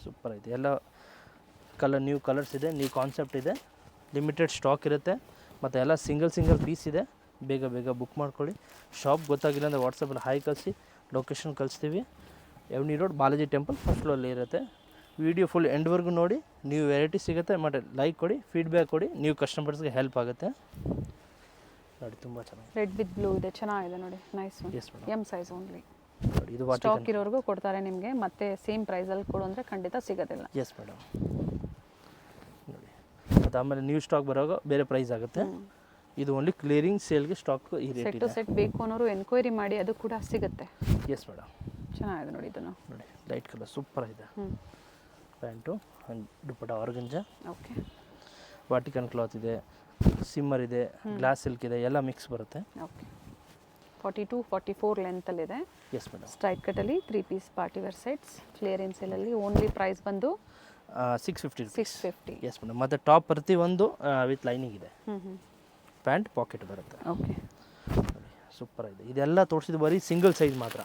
ಸೂಪರ್ ಐತೆ. ಎಲ್ಲ ಕಲರ್ ನ್ಯೂ ಕಲರ್ಸ್ ಇದೆ, ನ್ಯೂ ಕಾನ್ಸೆಪ್ಟ್ ಇದೆ. ಲಿಮಿಟೆಡ್ ಸ್ಟಾಕ್ ಇರುತ್ತೆ ಮತ್ತು ಎಲ್ಲ ಸಿಂಗಲ್ ಪೀಸ್ ಇದೆ. ಬೇಗ ಬುಕ್ ಮಾಡ್ಕೊಳ್ಳಿ. ಶಾಪ್ ಗೊತ್ತಾಗಿಲ್ಲ ಅಂದರೆ ವಾಟ್ಸಪ್ಪಲ್ಲಿ ಹಾಯ್ ಕಳಿಸಿ, ಲೊಕೇಶನ್ ಕಳಿಸ್ತೀವಿ. ಎವ್ನಿ ರೋಡ್ ಬಾಲಾಜಿ ಟೆಂಪಲ್ ಫಸ್ಟ್ ಫ್ಲೋರಲ್ಲಿ ಇರುತ್ತೆ. ವಿಡಿಯೋ ಫುಲ್ ಎಂಡ್ವರೆಗೂ ನೋಡಿ. ನೀವು ವೆರೈಟಿ ಸಿಗುತ್ತೆ ಮತ್ತು ಲೈಕ್ ಕೊಡಿ, ಫೀಡ್ಬ್ಯಾಕ್ ಕೊಡಿ. ನೀವು ಕಸ್ಟಮರ್ಸ್ಗೆ ಹೆಲ್ಪ್ ಆಗುತ್ತೆ ನೋಡಿ. ತುಂಬ ಚೆನ್ನಾಗಿದೆ. ರೆಡ್ ವಿತ್ ಬ್ಲೂ ಇದೆ, ಚೆನ್ನಾಗಿದೆ ನೋಡಿ. Nice. Yes madam M size only. ನೋಡಿ ಇದು ಸ್ಟಾಕ್ ಇರೋರ್ಗೂ ಕೊಡ್ತಾರೆ ನಿಮಗೆ. ಮತ್ತೆ ಸೇಮ್ ಪ್ರೈಸಲ್ಲಿ ಕೊಡು ಅಂದರೆ ಖಂಡಿತ ಸಿಗೋದಿಲ್ಲ. ಎಸ್ ಮೇಡಮ್ ನೋಡಿ. ಮತ್ತು ಆಮೇಲೆ ನ್ಯೂ ಸ್ಟಾಕ್ ಬರೋವಾಗ ಬೇರೆ ಪ್ರೈಸ್ ಆಗುತ್ತೆ. ಇದು ಓನ್ಲಿ ಕ್ಲಿಯರಿಂಗ್ ಸೇಲ್ಗೆ ಸ್ಟಾಕ್ ಈ ರೇಟ್ ಸೆಟ್ ಟು ಸೆಟ್ ಬೇಕು ಅನ್ನೋರು ಎನ್ಕ್ವೈರಿ ಮಾಡಿ, ಅದು ಕೂಡ ಸಿಗುತ್ತೆ. ಎಸ್ ಮೇಡಮ್ ಚೆನ್ನಾಗಿದೆ ನೋಡಿ. ಇದನ್ನು ನೋಡಿ ಲೈಟ್ ಕಲರ್ ಸೂಪರ್ ಇದೆ. Pant and dupatta organza, okay Vatican cloth ಇದೆ, ಸಿಮ್ಮರ್ ಇದೆ, ಗ್ಲಾಸ್ ಸಿಲ್ಕ್ ಇದೆ, ಎಲ್ಲ ಮಿಕ್ಸ್ ಬರುತ್ತೆ. ಓಕೆ 42-44 ಲೆಂತಲ್ಲಿದೆ. Yes madam. ಸ್ಟ್ರೈಟ್ ಕಟ್ಟಲ್ಲಿ 3 piece party wear sets clearance ಸೇಲಲ್ಲಿ. ಓನ್ಲಿ ಪ್ರೈಸ್ ಬಂದು 650 650. Yes madam. ಮತ್ತು ಟಾಪ್ ಪ್ರತಿಯೊಂದು ವಿತ್ ಲೈನಿಂಗ್ ಇದೆ, ಪ್ಯಾಂಟ್ ಪಾಕೆಟ್ ಬರುತ್ತೆ. ಓಕೆ ಸೂಪರ್ ಇದೆ. ಇದೆಲ್ಲ ತೋರಿಸಿದ್ದು ಬರೀ ಸಿಂಗಲ್ ಸೈಜ್ ಮಾತ್ರ,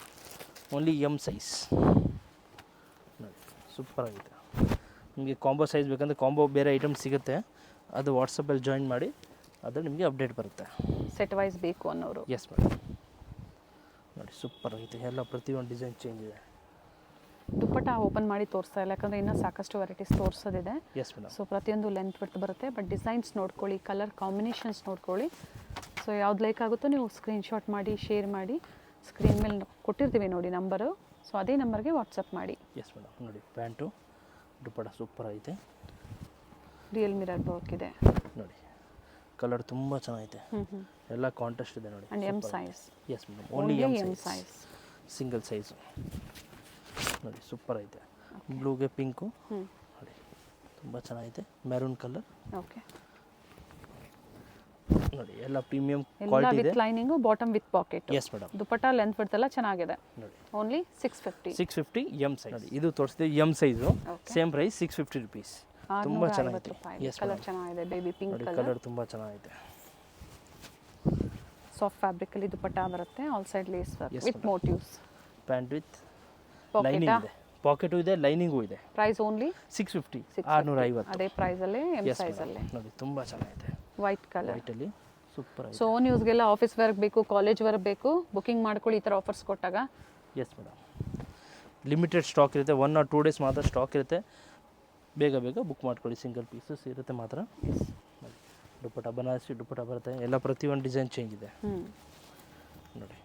ಓನ್ಲಿ ಎಮ್ ಸೈಜ್. ನೋಡಿ ಸೂಪರ್ ಆಗಿದೆ. ನಿಮಗೆ ಕಾಂಬೋ ಸೈಜ್ ಬೇಕಂದರೆ ಕಾಂಬೋ ಬೇರೆ ಐಟಮ್ ಸಿಗುತ್ತೆ, ಅದು ವಾಟ್ಸಪ್ಪಲ್ಲಿ ಜಾಯಿನ್ ಮಾಡಿ, ಅದು ನಿಮಗೆ ಅಪ್ಡೇಟ್ ಬರುತ್ತೆ. ಸೆಟ್ ವೈಸ್ ಬೇಕು ಅನ್ನೋರು. S madam. ನೋಡಿ ಸೂಪರ್ ಆಗಿದೆ. ಎಲ್ಲ ಪ್ರತಿಯೊಂದು ಡಿಸೈನ್ ಚೇಂಜ್ ಇದೆ. ದುಪ್ಪಟ್ಟ ಓಪನ್ ಮಾಡಿ ತೋರಿಸ್ತಾ ಇಲ್ಲ, ಯಾಕಂದರೆ ಇನ್ನೂ ಸಾಕಷ್ಟು ವೆರೈಟೀಸ್ ತೋರಿಸೋದಿದೆ. Yes madam. ಸೊ ಪ್ರತಿಯೊಂದು ಲೆಂತ್ ಬಿಟ್ಟು ಬರುತ್ತೆ, ಬಟ್ ಡಿಸೈನ್ಸ್ ನೋಡ್ಕೊಳ್ಳಿ, ಕಲರ್ ಕಾಂಬಿನೇಷನ್ಸ್ ನೋಡ್ಕೊಳ್ಳಿ. ಸೊ ಯಾವ್ದು ಲೈಕ್ ಆಗುತ್ತೋ ನೀವು ಸ್ಕ್ರೀನ್ಶಾಟ್ ಮಾಡಿ ಶೇರ್ ಮಾಡಿ. ಸ್ಕ್ರೀನ್ ಮೇಲೆ ಕೊಟ್ಟಿರ್ತೀವಿ ನೋಡಿ ನಂಬರು, ಸೊ ಅದೇ ನಂಬರ್ಗೆ ವಾಟ್ಸಪ್ ಮಾಡಿ. Yes madam. ನೋಡಿ ಪ್ಯಾಂಟು ದುಪ್ಪಟ್ಟ ಸೂಪರ್ ಐತೆ. ರಿಯಲ್ ಮಿರರ್ ವರ್ಕ್ ಇದೆ ನೋಡಿ, ಕಲರ್ ತುಂಬ ಚೆನ್ನಾಗೈತೆ. ಎಲ್ಲ ಕಾಂಟ್ರಾಸ್ಟ್ ಇದೆ ನೋಡಿ. And M size. Yes madam. Only M size, single size. ನೋಡಿ ಸೂಪರ್ ಐತೆ. ಬ್ಲೂಗೆ ಪಿಂಕು ನೋಡಿ ತುಂಬ ಚೆನ್ನಾಗೈತೆ. Maroon colour. ಓಕೆ ನೋಡಿ ಎಲ್ಲ ಪ್ರೀಮಿಯಂ ಎಲ್ಲ ಕ್ವಾಲಿಟಿ ಇದೆ. With lining, bottom with pocket. Yes madam. Dupatta length ಬಿಡ್ತ್ ಎಲ್ಲ ಚೆನ್ನಾಗಿದೆ. ನೋಡಿ ಓನ್ಲಿ 650. 650 M size. ನೋಡಿ ಇದು ತೋರಿಸಿದೆ M size, same price 650 rupees. ತುಂಬ ಚೆನ್ನಾಗಿದೆ. ಎಸ್ ಕಲರ್ ಚೆನ್ನಾಗಿದೆ, ಬೇಬಿ ಪಿಂಕ್ ನೋಡಿ ಕಲರ್. ಕಲರ್ ತುಂಬ ಚೆನ್ನಾಗಿದೆ. ಸಾಫ್ಟ್ ಫ್ಯಾಬ್ರಿಕ್ ಅಲ್ಲಿ ದುಪ್ಪಟ್ಟ ಬರುತ್ತೆ, all side lace work Yes, with madam. Motifs. Pant with pocket. Lining ಇದೆ, ಪಾಕೆಟು ಇದೆ, ಲೈನಿಂಗು ಇದೆ. Price only 650 650. 650. ಅದೇ ಪ್ರೈಸ್ ಅಲ್ಲೇ ಎಮ್ ಎಸ್ ಸೈಜ್ ಅಲ್ಲೇ. ನೋಡಿ ತುಂಬ ಚೆನ್ನಾಗಿದೆ. White colour. ವೈಟಲ್ಲಿ ಸೂಪರ್ ಆಗಿದೆ. ಸೊ ಓನ್ ಯೂಸ್ಗೆಲ್ಲ ಆಫೀಸ್ ವರ್ಕ್ ಬೇಕು, ಕಾಲೇಜ್ ವರ್ಕ್ ಬೇಕು, ಬುಕಿಂಗ್ ಮಾಡ್ಕೊಳ್ಳಿ ಈ ಥರ ಆಫರ್ಸ್ ಕೊಟ್ಟಾಗ. Yes madam. ಲಿಮಿಟೆಡ್ ಸ್ಟಾಕ್ ಇರುತ್ತೆ, 1 or 2 ಡೇಸ್ ಮಾತ್ರ ಸ್ಟಾಕ್ ಇರುತ್ತೆ. ಬೇಗ ಬೇಗ ಬುಕ್ ಮಾಡ್ಕೊಳ್ಳಿ, ಸಿಂಗಲ್ ಪೀಸಸ್ ಇರುತ್ತೆ ಮಾತ್ರ. ನೋಡಿ ದುಪ್ಪಟ್ಟ ಬನಾರಸಿ ದುಪ್ಪಟ್ಟ ಬರುತ್ತೆ, ಎಲ್ಲ ಪ್ರತಿಯೊಂದು ಡಿಸೈನ್ ಚೇಂಜ್ ಇದೆ. ನೋಡಿ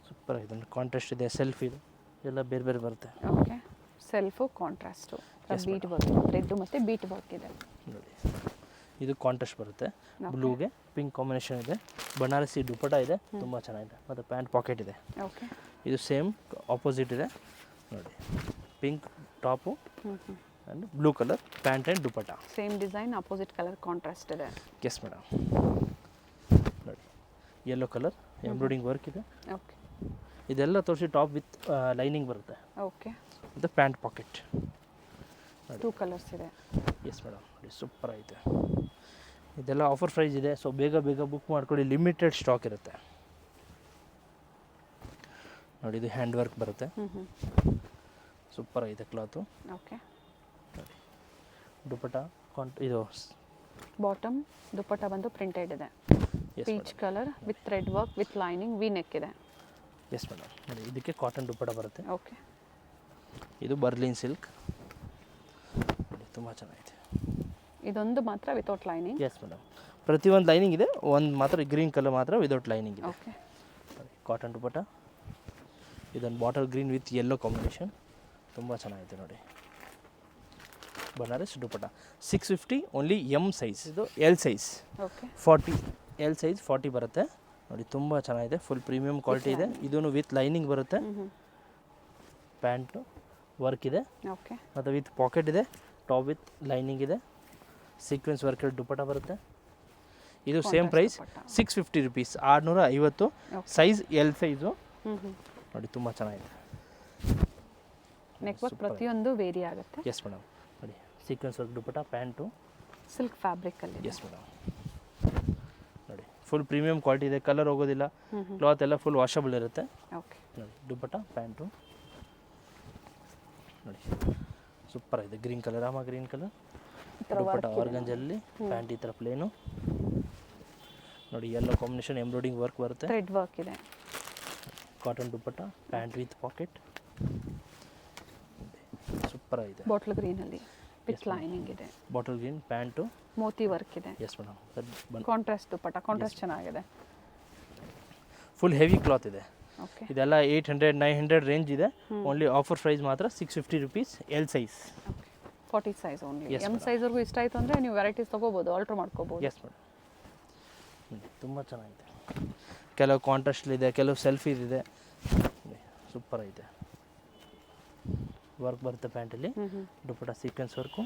ಸೂಪರ್ ಆಗಿದೆ. ಕಾಂಟ್ರಾಸ್ಟ್ ಇದೆ, ಸೆಲ್ಫ್ ಇದೆ, ಎಲ್ಲ ಬೇರೆ ಬೇರೆ ಬರುತ್ತೆ. Okay self contrast, bead work, red ಮತ್ತು ಬೀಟ್ ವರ್ಕ್ ಇದೆ. ನೋಡಿ ಇದು ಕಾಂಟ್ರಾಸ್ಟ್ ಬರುತ್ತೆ, ಬ್ಲೂಗೆ ಪಿಂಕ್ ಕಾಂಬಿನೇಷನ್ ಇದೆ. ಬನಾರಸಿ ದುಪ್ಪಟ್ಟ ಇದೆ, ತುಂಬ ಚೆನ್ನಾಗಿದೆ. ಮತ್ತು ಪ್ಯಾಂಟ್ ಪಾಕೆಟ್ ಇದೆ. ಓಕೆ ಇದು ಸೇಮ್ ಆಪೋಸಿಟ್ ಇದೆ ನೋಡಿ, pink top and blue colour pant and dupatta. Same design, opposite colour contrast ಇದೆ. Yes madam. ನೋಡಿ ಯೆಲ್ಲೋ ಕಲರ್ ಎಂಬ್ರಾಯ್ಡಿಂಗ್ ವರ್ಕ್ ಇದೆ. ಓಕೆ ಇದೆಲ್ಲ ತೋರಿಸಿ ಟಾಪ್ ವಿತ್ ಲೈನಿಂಗ್ ಬರುತ್ತೆ. ಓಕೆ ಮತ್ತು ಪ್ಯಾಂಟ್ ಪಾಕೆಟ್. 2 ಕಲರ್ಸ್ ಇದೆ. Yes madam. ನೋಡಿ ಸೂಪರ್ ಐತೆ. ಇದೆಲ್ಲ ಆಫರ್ ಪ್ರೈಸ್ ಇದೆ, ಸೊ ಬೇಗ ಬೇಗ ಬುಕ್ ಮಾಡ್ಕೊಳ್ಳಿ, ಲಿಮಿಟೆಡ್ ಸ್ಟಾಕ್ ಇರುತ್ತೆ. ನೋಡಿ ಇದು ಹ್ಯಾಂಡ್ ವರ್ಕ್ ಬರುತ್ತೆ, ಸೂಪರ್ ಐತೆ ಕ್ಲಾತು. ಓಕೆ ನೋಡಿ ದುಪ್ಪಟ್ಟ ಇದು ಬಾಟಮ್ ದುಪ್ಪಟ್ಟ ಬಂದು ಪ್ರಿಂಟೆಡ್ ಇದೆ, yes peach colour with thread work with lining, V neck ಇದೆ. Yes madam. ನೋಡಿ ಇದಕ್ಕೆ ಕಾಟನ್ ದುಪ್ಪಟ್ಟ ಬರುತ್ತೆ. ಓಕೆ ಇದು ಬರ್ಲಿನ್ ಸಿಲ್ಕ್. ನೋಡಿ ತುಂಬ ಚೆನ್ನಾಗಿದೆ. ಇದೊಂದು ಮಾತ್ರ ವಿತೌಟ್ ಲೈನಿಂಗ್. Yes madam. ಪ್ರತಿಯೊಂದು ಲೈನಿಂಗ್ ಇದೆ, ಒಂದು ಮಾತ್ರ ಗ್ರೀನ್ ಕಲರ್ ಮಾತ್ರ ವಿದೌಟ್ ಲೈನಿಂಗ್ ಇದೆ. ಓಕೆ ಕಾಟನ್ ದುಪ್ಪಟ್ಟ. ಇದೊಂದು bottle green with yellow combination, ತುಂಬ ಚೆನ್ನಾಗಿದೆ. ನೋಡಿ ಬನಾರಸ್ ದುಪ್ಪಟ್ಟ 650 ಓನ್ಲಿ ಎಮ್ ಸೈಜ್. ಇದು L size okay 40, L size 40 ಬರುತ್ತೆ. ನೋಡಿ ತುಂಬ ಚೆನ್ನಾಗಿದೆ, ಫುಲ್ ಪ್ರೀಮಿಯಂ ಕ್ವಾಲಿಟಿ ಇದೆ. ಇದೂ ವಿತ್ ಲೈನಿಂಗ್ ಬರುತ್ತೆ, ಪ್ಯಾಂಟು ವರ್ಕ್ ಇದೆ ಓಕೆ ಮತ್ತು ವಿತ್ ಪಾಕೆಟ್ ಇದೆ, ಟಾಪ್ ವಿತ್ ಲೈನಿಂಗ್ ಇದೆ, ಸೀಕ್ವೆನ್ಸ್ ವರ್ಕ್ ದುಪ್ಪಟ್ಟ ಬರುತ್ತೆ. ಇದು same price 650 rupees, 650. Size L size. ನೋಡಿ ತುಂಬ ಚೆನ್ನಾಗಿದೆ. ನೆಕ್ ವರ್ಕ್ ಪ್ರತಿಯೊಂದು ವೇರಿ ಆಗುತ್ತೆ. Yes madam. ನೋಡಿ sequence work dupatta, pant silk ಫ್ಯಾಬ್ರಿಕಲ್ಲಿ. Yes madam. ನೋಡಿ ಫುಲ್ ಪ್ರೀಮಿಯಂ ಕ್ವಾಲಿಟಿ ಇದೆ, ಕಲರ್ ಹೋಗೋದಿಲ್ಲ, ಕ್ಲಾತ್ ಎಲ್ಲ ಫುಲ್ ವಾಷಬಲ್ ಇರುತ್ತೆ. ಓಕೆ ನೋಡಿ ದುಪ್ಪಟ್ಟ ಪ್ಯಾಂಟು. ನೋಡಿ ಸೂಪರ್ ಇದೆ, green colour, Rama green colour dupatta ಆರ್ಗಂಜಲ್ಲಿ, ಪ್ಯಾಂಟ್ ಈ ಥರ ಪ್ಲೇನು. ನೋಡಿ ಯೆಲ್ಲೋ ಕಾಂಬಿನೇಷನ್ ಎಂಬ್ರಾಯ್ಡಿಂಗ್ ವರ್ಕ್ ಬರುತ್ತೆ, ಥ್ರೆಡ್ ವರ್ಕ್ ಇದೆ. Cotton dupatta, pant with pocket, super ಆಗಿದೆ. ಬಾಟಲ್ ಗ್ರೀನಲ್ಲಿ ವಿತ್ ಲೈನಿಂಗ್ ಇದೆ. ಬಾಟಲ್ ಗ್ರೀನ್ ಪ್ಯಾಂಟು, ಮೋತಿ ವರ್ಕ್ ಇದೆ. Yes madam. Contrast dupatta, contrast ಚೆನ್ನಾಗಿದೆ. ಫುಲ್ ಹೆವಿ ಕ್ಲಾತ್ ಇದೆ. ಓಕೆ ಇದೆಲ್ಲ 800-900 ರೇಂಜ್ ಇದೆ. ಓನ್ಲಿ ಆಫರ್ ಪ್ರೈಸ್ ಮಾತ್ರ 650 rupees, L size. 40 size only. Yes, M ಸೈಜ್ವರೆಗೂ ಇಷ್ಟ ಆಯಿತು ಅಂದರೆ ನೀವು ವೆರೈಟೀಸ್ ತೊಗೋಬೋದು, ಆಲ್ಟ್ರ್ ಮಾಡ್ಕೋಬೋದು. S madam. ತುಂಬ ಚೆನ್ನಾಗಿದೆ. ಕೆಲವು ಕಾಂಟ್ರಾಸ್ಟ್ ಇದೆ, ಕೆಲವು ಸೆಲ್ಫಿ ಇದೆ, ಸೂಪರ್ ಐತೆ. ವರ್ಕ್ ಬರುತ್ತೆ ಪ್ಯಾಂಟಲ್ಲಿ. ಹ್ಞೂ ಹ್ಞೂ ದುಪ್ಪಟ್ಟ ಸೀಕ್ವೆನ್ಸ್ ವರ್ಕು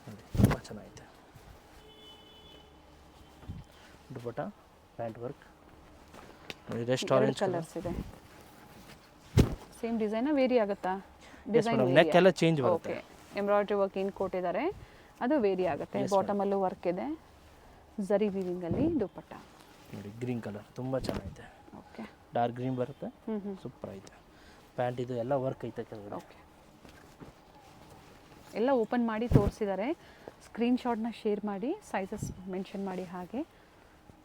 ನೋಡಿ ತುಂಬ ಚೆನ್ನಾಗಿದೆ. ದುಪ್ಪಟ್ಟ ಪ್ಯಾಂಟ್ ವರ್ಕ್ ನೋಡಿ, ರೆಸ್ಟ್ ಆರೆಂಜ್ ಕಲರ್ಸ್ ಇದೆ. ಸೇಮ್ ಡಿಸೈನ ವೇರಿ ಆಗುತ್ತಾ? ನೆಕ್ ಎಲ್ಲ ಚೇಂಜ್ ಬರುತ್ತೆ. ಓಕೆ, ಎಂಬ್ರಾಯ್ಡ್ರಿ ವರ್ಕ್ ಏನು ಕೊಟ್ಟಿದ್ದಾರೆ ಅದು ವೇರಿ ಆಗುತ್ತೆ. ಬಾಟಮಲ್ಲೂ ವರ್ಕ್ ಇದೆ, ಝರಿ ವೀವಿಂಗಲ್ಲಿ ದುಪ್ಪಟ್ಟ ನೋಡಿ. ಗ್ರೀನ್ ಕಲರ್ ತುಂಬ ಚೆನ್ನಾಗಿದೆ. ಓಕೆ, ಡಾರ್ಕ್ ಗ್ರೀನ್ ಬರುತ್ತೆ, ಹ್ಞೂ ಹ್ಞೂ ಸೂಪರ್ ಐತೆ. ಪ್ಯಾಂಟ್ ಇದು ಎಲ್ಲ ವರ್ಕ್ ಐತೆ ಕೆಳಗಡೆ. ಓಕೆ, ಎಲ್ಲ ಓಪನ್ ಮಾಡಿ ತೋರಿಸಿದ್ದಾರೆ. ಸ್ಕ್ರೀನ್ಶಾಟ್ನ ಶೇರ್ ಮಾಡಿ, ಸೈಜಸ್ ಮೆನ್ಷನ್ ಮಾಡಿ, ಹಾಗೆ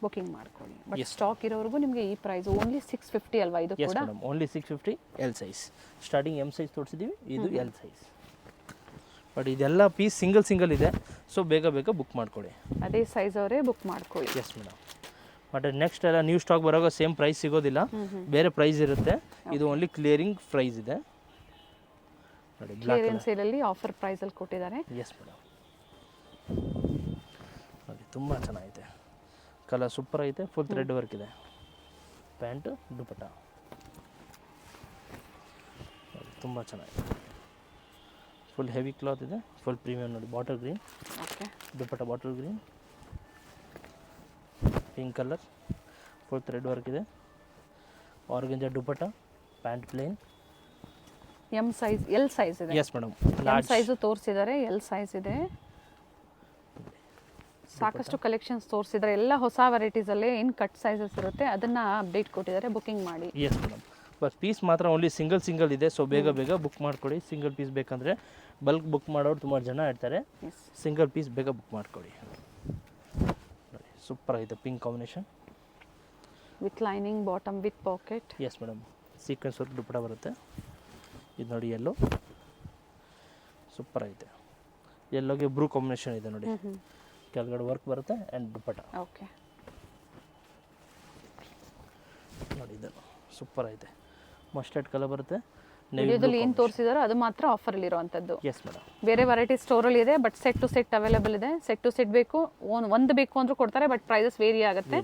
ಬುಕಿಂಗ್ ಮಾಡ್ಕೊಳ್ಳಿ. ಬಟ್ ಸ್ಟಾಕ್ ಇರೋವರೆಗೂ ನಿಮಗೆ ಈ ಪ್ರೈಸ್ ಓನ್ಲಿ 650 ಅಲ್ವಾ? ಇದು ಎಸ್ ಕೂಡ madam, only 650 L size. Starting M size ತೋರಿಸಿದ್ದೀವಿ, ಇದು ಎಲ್ ಸೈಜ್. ಬಟ್ ಇದೆಲ್ಲ ಪೀಸ್ ಸಿಂಗಲ್ ಇದೆ, ಸೊ ಬೇಗ ಬುಕ್ ಮಾಡ್ಕೊಳ್ಳಿ. ಅದೇ ಸೈಜ್ ಅವರೇ ಬುಕ್ ಮಾಡ್ಕೊಳ್ಳಿ. Yes madam. ಬಟ್ ನೆಕ್ಸ್ಟ್ ಎಲ್ಲ ನ್ಯೂ ಸ್ಟಾಕ್ ಬರೋವಾಗ ಸೇಮ್ ಪ್ರೈಸ್ ಸಿಗೋದಿಲ್ಲ, ಬೇರೆ ಪ್ರೈಸ್ ಇರುತ್ತೆ. ಇದು ಓನ್ಲಿ ಕ್ಲಿಯರಿಂಗ್ ಪ್ರೈಸ್ ಇದೆ ನೋಡಿ. ಕ್ಲಿಯರೆನ್ಸ್ ಸೇಲಲ್ಲಿ ಆಫರ್ ಪ್ರೈಸಲ್ಲಿ ಕೊಟ್ಟಿದ್ದಾರೆ. ಎಸ್ ಮೇಡಮ್ ನೋಡಿ, ತುಂಬ ಚೆನ್ನಾಗಿದೆ. ಕಲರ್ ಸೂಪರ್ ಐತೆ, ಫುಲ್ ಥ್ರೆಡ್ ವರ್ಕ್ ಇದೆ. ಪ್ಯಾಂಟು ದುಪ್ಪಟ್ಟ ನೋಡಿ, ತುಂಬ ಚೆನ್ನಾಗಿದೆ. ಫುಲ್ ಹೆವಿ ಕ್ಲಾತ್ ಇದೆ, ಫುಲ್ ಪ್ರೀಮಿಯಂ ನೋಡಿ. Bottle green, okay, dupatta bottle green, pink colour, full thread work ಇದೆ. Organza dupatta, pant plain. L size ಇದೆ. ಎಸ್ ಮೇಡಮ್, ಎಲ್ ಸೈಜು ತೋರಿಸಿದ್ದಾರೆ, ಎಲ್ ಸೈಜ್ ಇದೆ. ಸಾಕಷ್ಟು ಕಲೆಕ್ಷನ್ಸ್ ತೋರಿಸಿದ್ದಾರೆ, ಎಲ್ಲ ಹೊಸ ವೆರೈಟೀಸಲ್ಲೇ. ಏನು ಕಟ್ ಸೈಜಸ್ ಇರುತ್ತೆ ಅದನ್ನು ಅಪ್ಡೇಟ್ ಕೊಟ್ಟಿದ್ದಾರೆ, ಬುಕಿಂಗ್ ಮಾಡಿ. Yes madam. ಬಟ್ ಪೀಸ್ ಮಾತ್ರ ಓನ್ಲಿ ಸಿಂಗಲ್ ಇದೆ, ಸೊ ಬೇಗ ಬುಕ್ ಮಾಡ್ಕೊಳ್ಳಿ. ಸಿಂಗಲ್ ಪೀಸ್ ಬೇಕಂದರೆ ಬಲ್ಕ್ ಬುಕ್ ಮಾಡೋರು ತುಂಬ ಜನ ಇರ್ತಾರೆ. ಸಿಂಗಲ್ ಪೀಸ್ ಬೇಗ ಬುಕ್ ಮಾಡ್ಕೊಳ್ಳಿ. ನೋಡಿ ಸೂಪರ್ ಆಗಿದೆ, pink combination with lining, bottom with pocket. Yes madam, sequence work dupatta ಬರುತ್ತೆ. ಇದು ನೋಡಿ ಎಲ್ಲೋ, ಸೂಪರ್ ಐತೆ. ಎಲ್ಲೋಗೆ ಬ್ರೂ ಕಾಂಬಿನೇಷನ್ ಇದೆ ನೋಡಿ. ಕೆಳಗಡೆ ವರ್ಕ್ ಬರುತ್ತೆ ಆ್ಯಂಡ್ ದುಪ್ಪಟ್ಟ. ಓಕೆ ನೋಡಿ, ಇದು ಸೂಪರ್ ಐತೆ. ಮಸ್ಟರ್ಡ್ ಕಲರ್ ಬರುತ್ತೆ. ವಿಡಿಯೋದಲ್ಲಿ ಏನು ತೋರಿಸಿದಾರೋ ಅದು ಮಾತ್ರ ಆಫರಲ್ಲಿ ಇರೋವಂಥದ್ದು. Yes madam. ಬೇರೆ ವೆರೈಟಿ ಸ್ಟೋರಲ್ಲಿ ಇದೆ, but set to set available ಇದೆ. ಸೆಟ್ ಟು ಸೆಟ್ ಬೇಕು, ಒಂದು ಬೇಕು ಅಂದ್ರೂ ಕೊಡ್ತಾರೆ, ಬಟ್ ಪ್ರೈಸಸ್ ವೇರಿ ಆಗುತ್ತೆ.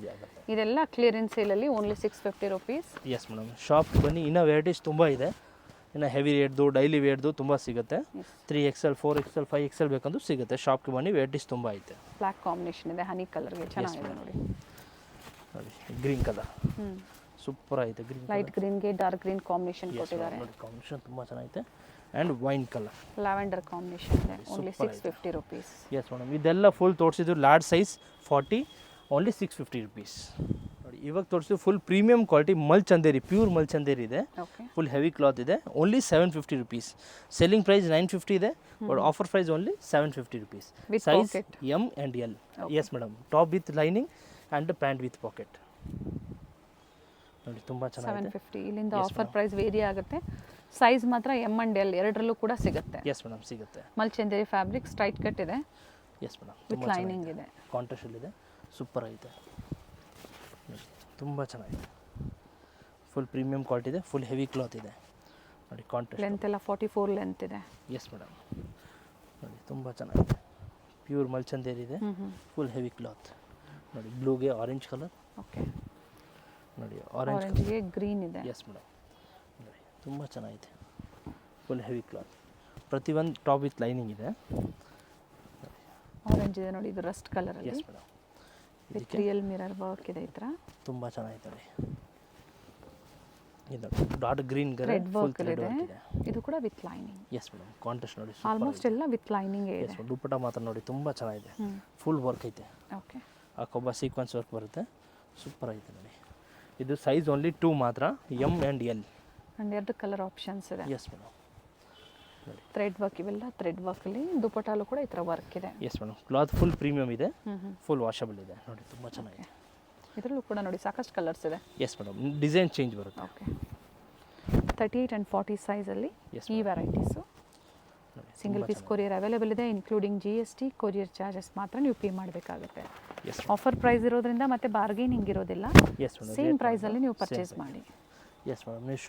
ಇದೆಲ್ಲ ಕ್ಲಿಯರೆನ್ಸ್ ಸೇಲಲ್ಲಿ only 650 rupees. Yes madam, shop ಬನ್ನಿ, ಇನ್ನೂ ವೆರೈಟೀಸ್ ತುಂಬ ಇದೆ. ಇನ್ನು ಹೆವಿ ರೇಟ್ದು, ಡೈಲಿ ವೇರ್ದು ತುಂಬ ಸಿಗುತ್ತೆ. 3XL 4XL 5XL ಬೇಕಂದ್ರೂ ಸಿಗುತ್ತೆ. ಶಾಪ್ಗೆ ಬನ್ನಿ, ವೆರೈಟೀಸ್ ತುಂಬ ಐತೆ. ಬ್ಲ್ಯಾಕ್ ಕಾಂಬಿನೇಷನ್ ಇದೆ, ಹನಿ ಕಲರ್ಗೆ ಚೆನ್ನಾಗಿದೆ ನೋಡಿ. ನೋಡಿ ಗ್ರೀನ್ ಕಲರ್ ಸೂಪರ್ ಐತೆ. ಗ್ರೀನ್ ಲೈಟ್ ಗ್ರೀನ್ಗೆ ಡಾರ್ಕ್ ಗ್ರೀನ್ ಕಾಂಬಿನೇಷನ್ ಕೊಟ್ಟಿದ್ದಾರೆ. ನೋಡಿ ಕಾಂಬಿನೇಷನ್ ತುಂಬ ಚೆನ್ನಾಗೈತೆ. And wine colour, lavender combination ಇದೆ, ಓನ್ಲಿ 650 ರುಪೀಸ್. Yes madam. ಇದೆಲ್ಲ ಫುಲ್ ತೋರಿಸಿದ್ದು ಲಾರ್ಜ್ ಸೈಜ್ 40, ಓನ್ಲಿ 650 ರುಪೀಸ್. ನೋಡಿ ಇವಾಗ ತೋರಿಸಿದ್ದು ಫುಲ್ ಪ್ರೀಮಿಯಂ ಕ್ವಾಲಿಟಿ ಮಲ್ಚಂದೇರಿ, ಪ್ಯೂರ್ ಮಲ್ಚಂದೇರಿ ಇದೆ. ಫುಲ್ ಹೆವಿ ಕ್ಲಾತ್ ಇದೆ, ಓನ್ಲಿ 750 ರುಪೀಸ್. ಸೆಲ್ಲಿಂಗ್ ಪ್ರೈಸ್ 950 ಇದೆ, but offer price only 750 rupees. Size M and L. Yes madam, top with lining and pant with packet. ನೋಡಿ ತುಂಬ ಚೆನ್ನಾಗಿದೆ. 750 ಇಲ್ಲಿಂದ ಆಫರ್ ಪ್ರೈಸ್ ವೇರಿ ಆಗುತ್ತೆ. ಸೈಜ್ ಮಾತ್ರ ಎಮ್ ಆ್ಯಂಡ್ ಎಲ್ ಎರಡರಲ್ಲೂ ಕೂಡ ಸಿಗುತ್ತೆ. ಎಸ್ ಮೇಡಮ್, ಸಿಗುತ್ತೆ. ಮಲ್ಚಂದೇರಿ ಫ್ಯಾಬ್ರಿಕ್, ಸ್ಟ್ರೈಟ್ ಕಟ್ ಇದೆ. ಎಸ್ ಮೇಡಮ್, ವಿತ್ ಲೈನಿಂಗ್ ಇದೆ, ಕಾಂಟ್ರಾಸ್ಟಲ್ಲಿದೆ, ಸೂಪರ್ ಐತೆ. ತುಂಬ ಚೆನ್ನಾಗಿದೆ, ಫುಲ್ ಪ್ರೀಮಿಯಂ ಕ್ವಾಲಿಟಿ ಇದೆ, ಫುಲ್ ಹೆವಿ ಕ್ಲಾತ್ ಇದೆ ನೋಡಿ. ಕಾಂಟ್ರಾಸ್ಟ್ ಲೆಂತ್ ಎಲ್ಲ 44 ಲೆಂತ್ ಇದೆ. ಎಸ್ ಮೇಡಮ್, ನೋಡಿ ತುಂಬ ಚೆನ್ನಾಗಿದೆ. ಪ್ಯೂರ್ ಮಲ್ಚಂದೇರಿ ಇದೆ, ಫುಲ್ ಹೆವಿ ಕ್ಲಾತ್ ನೋಡಿ. ಬ್ಲೂಗೆ ಆರೆಂಜ್ ಕಲರ್. ಓಕೆ, ನೋಡಿ ಆರೆಂಜ್ ಆರೆಂಜ್ಗೆ ಗ್ರೀನ್ ಇದೆ. ಎಸ್ ಮೇಡಮ್, ನೋಡಿ ತುಂಬ ಚೆನ್ನಾಗಿದೆ. ಫುಲ್ ಹೆವಿ ಕ್ಲಾತ್, ಪ್ರತಿಯೊಂದು ಟಾಪ್ ವಿತ್ ಲೈನಿಂಗ್ ಇದೆ. ಆರೆಂಜ್ ಇದೆ ನೋಡಿ, ಇದು ರಸ್ಟ್ ಕಲರ್ ಅಲ್ಲಿ. Yes madam, with real mirror work ಇದೆ. ಈ ಥರ ತುಂಬ ಚೆನ್ನಾಗಿದೆ ನೋಡಿ. ಇದು ಡಾರ್ಕ್ ಗ್ರೀನ್ ರೆಡ್ ವರ್ಕ್ ಇದೆ, ಇದು ಕೂಡ with lining. S madam, contrast ನೋಡಿ. ಆಲ್ಮೋಸ್ಟ್ ಎಲ್ಲ ವಿತ್ ಲೈನಿಂಗ್ ಇದೆ. ಎಸ್ ದುಪ್ಪಟ್ಟ ಮಾತ್ರ ನೋಡಿ ತುಂಬ ಚೆನ್ನಾಗಿದೆ, ಫುಲ್ ವರ್ಕ್ ಐತೆ. ಓಕೆ, ಆ ಕೊಬ್ಬ ಸೀಕ್ವೆನ್ಸ್ ವರ್ಕ್ ಬರುತ್ತೆ, ಸೂಪರ್ ಐತೆ ನೋಡಿ. ಇದು ಸೈಜ್ ಓನ್ಲಿ 2 ಮಾತ್ರ, ಎಮ್ ಆ್ಯಂಡ್ ಎಲ್. ಆ್ಯಂಡ್ ಎರಡು ಕಲರ್ ಆಪ್ಷನ್ಸ್ ಇದೆ. ಎಸ್ ಮೇಡಮ್, ನೋಡಿ ಥ್ರೆಡ್ ವರ್ಕ್, ಇವೆಲ್ಲ ಥ್ರೆಡ್ ವರ್ಕಲ್ಲಿ. ದುಪ್ಪಟ್ಟಲ್ಲೂ ಕೂಡ ಈ ಥರ ವರ್ಕ್ ಇದೆ. Yes madam, cloth full premium ಇದೆ, ಫುಲ್ ವಾಷಬಲ್ ಇದೆ ನೋಡಿ. ತುಂಬ ಚೆನ್ನಾಗಿದೆ. ಇದರಲ್ಲೂ ಕೂಡ ನೋಡಿ ಸಾಕಷ್ಟು ಕಲರ್ಸ್ ಇದೆ. ಎಸ್ ಮೇಡಮ್, ಡಿಸೈನ್ ಚೇಂಜ್ ಬರುತ್ತೆ. ಓಕೆ, 38 and 40 ಸೈಜಲ್ಲಿ ಈ varieties. Single piece courier available ಇದೆ, ಇನ್ಕ್ಲೂಡಿಂಗ್ GST. ಕೊರಿಯರ್ ಚಾರ್ಜಸ್ ಮಾತ್ರ ನೀವು ಪೇ ಮಾಡಬೇಕಾಗುತ್ತೆ. ಆಫರ್ ಪ್ರೈಸ್ ಇರೋದ್ರಿಂದ ಮತ್ತೆ ಬಾರ್ಗೇನಿಂಗ್ ಇರೋದಿಲ್ಲ. ಸೇಮ್ ಪ್ರೈಸಲ್ಲಿ ನೀವು ಪರ್ಚೇಸ್ ಮಾಡಿ. ಎಸ್ ಮೇಡಮ್, ನೀವು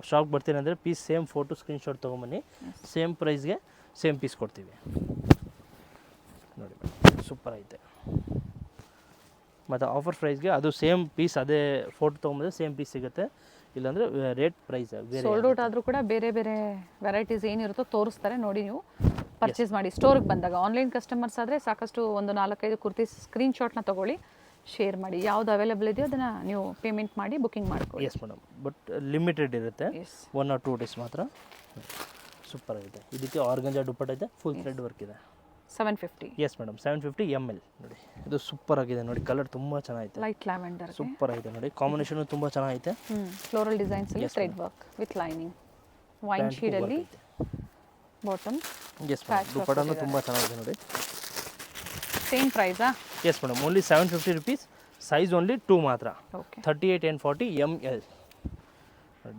ಶಾಪ್ ಬರ್ತೀನಿ ಅಂದರೆ ಪೀಸ್ ಸೇಮ್ ಫೋಟೋ ಸ್ಕ್ರೀನ್ಶಾಟ್ ತೊಗೊಂಬನ್ನಿ, ಸೇಮ್ ಪ್ರೈಸ್ಗೆ ಸೇಮ್ ಪೀಸ್ ಕೊಡ್ತೀವಿ ನೋಡಿ ಮೇಡಮ್. ಸೂಪರ್ ಐತೆ. ಮತ್ತು ಆಫರ್ ಪ್ರೈಸ್ಗೆ ಅದು ಸೇಮ್ ಪೀಸ್, ಅದೇ ಫೋಟೋ ತೊಗೊಂಬಂದರೆ ಸೇಮ್ ಪೀಸ್ ಸಿಗುತ್ತೆ. ಇಲ್ಲಾಂದರೆ ರೇಟ್ ಪ್ರೈಸ್ ಬೇರೆ. ಸೋಲ್ಡ್ ಔಟ್ ಆದರೂ ಕೂಡ ಬೇರೆ ಬೇರೆ ವೆರೈಟೀಸ್ ಏನಿರುತ್ತೋ ತೋರಿಸ್ತಾರೆ, ನೋಡಿ ನೀವು ಪರ್ಚೇಸ್ ಮಾಡಿ ಸ್ಟೋರ್ಗೆ ಬಂದಾಗ. ಆನ್ಲೈನ್ ಕಸ್ಟಮರ್ಸ್ ಆದರೆ ಸಾಕಷ್ಟು ಒಂದು 4-5 ಕುರ್ತಿ ಸ್ಕ್ರೀನ್ಶಾಟ್ನ ತೊಗೊಳ್ಳಿ, ಶೇರ್ ಮಾಡಿ, ಯಾವ್ದು ಅವೈಲೇಬಲ್ ಇದೆಯೋ ಅದನ್ನು ನೀವು ಪೇಮೆಂಟ್ ಮಾಡಿ ಬುಕಿಂಗ್ ಮಾಡ್ಕೊಳ್ಳಿ. ಎಸ್ ಮೇಡಮ್, ಬಟ್ ಲಿಮಿಟೆಡ್ ಇರುತ್ತೆ, ಎಸ್ 1 or 2 ಡೇಸ್ ಮಾತ್ರ. ಸೂಪರ್ ಆಗಿದೆ. ಇದಕ್ಕೆ ಆರ್ಗಂಜಾ ದುಪ್ಪಟ್ಟ ಇದೆ, ಫುಲ್ ಥ್ರೆಡ್ ವರ್ಕ್ ಇದೆ. 750. ಎಸ್ ಮೇಡಮ್, 750 ml ನೋಡಿ. ಇದು ಸೂಪರ್ ಆಗಿದೆ ನೋಡಿ, ಕಲರ್ ತುಂಬ ಚೆನ್ನಾಗಿದೆ, ಲೈಟ್ ಲ್ಯಾವೆಂಡರ್ ಸೂಪರ್ ಆಗಿದೆ ನೋಡಿ. ಕಾಂಬಿನೇಷನ್ ತುಂಬ ಚೆನ್ನಾಗಿದೆ. ಫ್ಲೋರಲ್ ಡಿಸೈನ್ಸ್ ಅಲ್ಲಿ thread work with lining, wine ಶೇಡಲ್ಲಿ ಬಾಟಮ್. ಎಸ್ ಮೇಡಮ್, ದುಪ್ಪಟ್ಟನೂ ತುಂಬ ಚೆನ್ನಾಗಿದೆ ನೋಡಿ. ಸೇಮ್ ಪ್ರೈಸಾ? Yes madam, only 750 rupees. Size only 2 ಮಾತ್ರ, ಓಕೆ. 38 and 40 ml.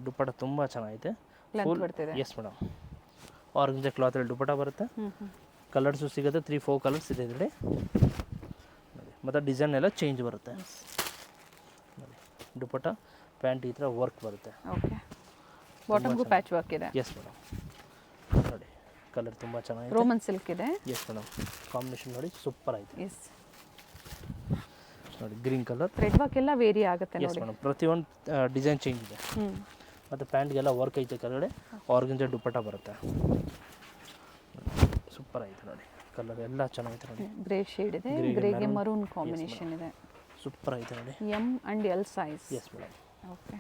ದುಪ್ಪಟ್ಟ ತುಂಬ ಚೆನ್ನಾಗಿದೆ, ಲೆಂತ್ ಬರ್ತಿದೆ. Yes madam. ಆರ್ಗಂಜಾ ಕ್ಲಾತಲ್ಲಿ ದುಪ್ಪಟ್ಟ ಬರುತ್ತೆ, ಕಲರ್ಸು ಸಿಗುತ್ತೆ, 3-4 ಕಲರ್ಸ್ ಇದೆ ಇದರಲ್ಲಿ ನೋಡಿ. ಮತ್ತು ಡಿಸೈನ್ ಎಲ್ಲ ಚೇಂಜ್ ಬರುತ್ತೆ ನೋಡಿ. ದುಪ್ಪಟ್ಟ ಪ್ಯಾಂಟ್ ಈ ಥರ ವರ್ಕ್ ಬರುತ್ತೆ. ಓಕೆ, ಬಾಟಮ್ಗೂ ಪ್ಯಾಚ್ ವರ್ಕ್ ಇದೆ. ಎಸ್ ಮೇಡಮ್ ನೋಡಿ, ಕಲರ್ ತುಂಬ ಚೆನ್ನಾಗಿದೆ. ರೋಮನ್ ಸಿಲ್ಕ್ ಇದೆ. ಎಸ್ ಮೇಡಮ್, ಕಾಂಬಿನೇಷನ್ ನೋಡಿ ಸೂಪರ್ ಆಯಿತು. ಎಸ್ ನೋಡಿ, ಗ್ರೀನ್ ಕಲರ್ ಥ್ರೆಡ್ ವರ್ಕ್ ಎಲ್ಲ ವೇರಿ ಆಗುತ್ತೆ ಎಸ್ ನೋಡಿ. ಮೇಡಮ್, ಪ್ರತಿಯೊಂದು ಡಿಸೈನ್ ಚೇಂಜ್ ಇದೆ. ಮತ್ತು ಪ್ಯಾಂಟ್ಗೆಲ್ಲ ವರ್ಕ್ ಐತೆ ಕೆಳಗಡೆ, ಆರ್ಗಂಜಾ ದುಪ್ಪಟ್ಟ ಬರುತ್ತೆ. ಸೂಪರ್ ಆಯಿತು ನೋಡಿ, ಕಲರ್ ಎಲ್ಲ ಚೆನ್ನಾಗಿದೆ ನೋಡಿ. ಗ್ರೇ ಶೇಡ್ ಇದೆ, ಗ್ರೇಗೆ ಮರೂನ್ ಕಾಂಬಿನೇಷನ್ ಇದೆ. ಸೂಪರ್ ಆಯಿತು ನೋಡಿ. M and L size. Yes madam. Okay.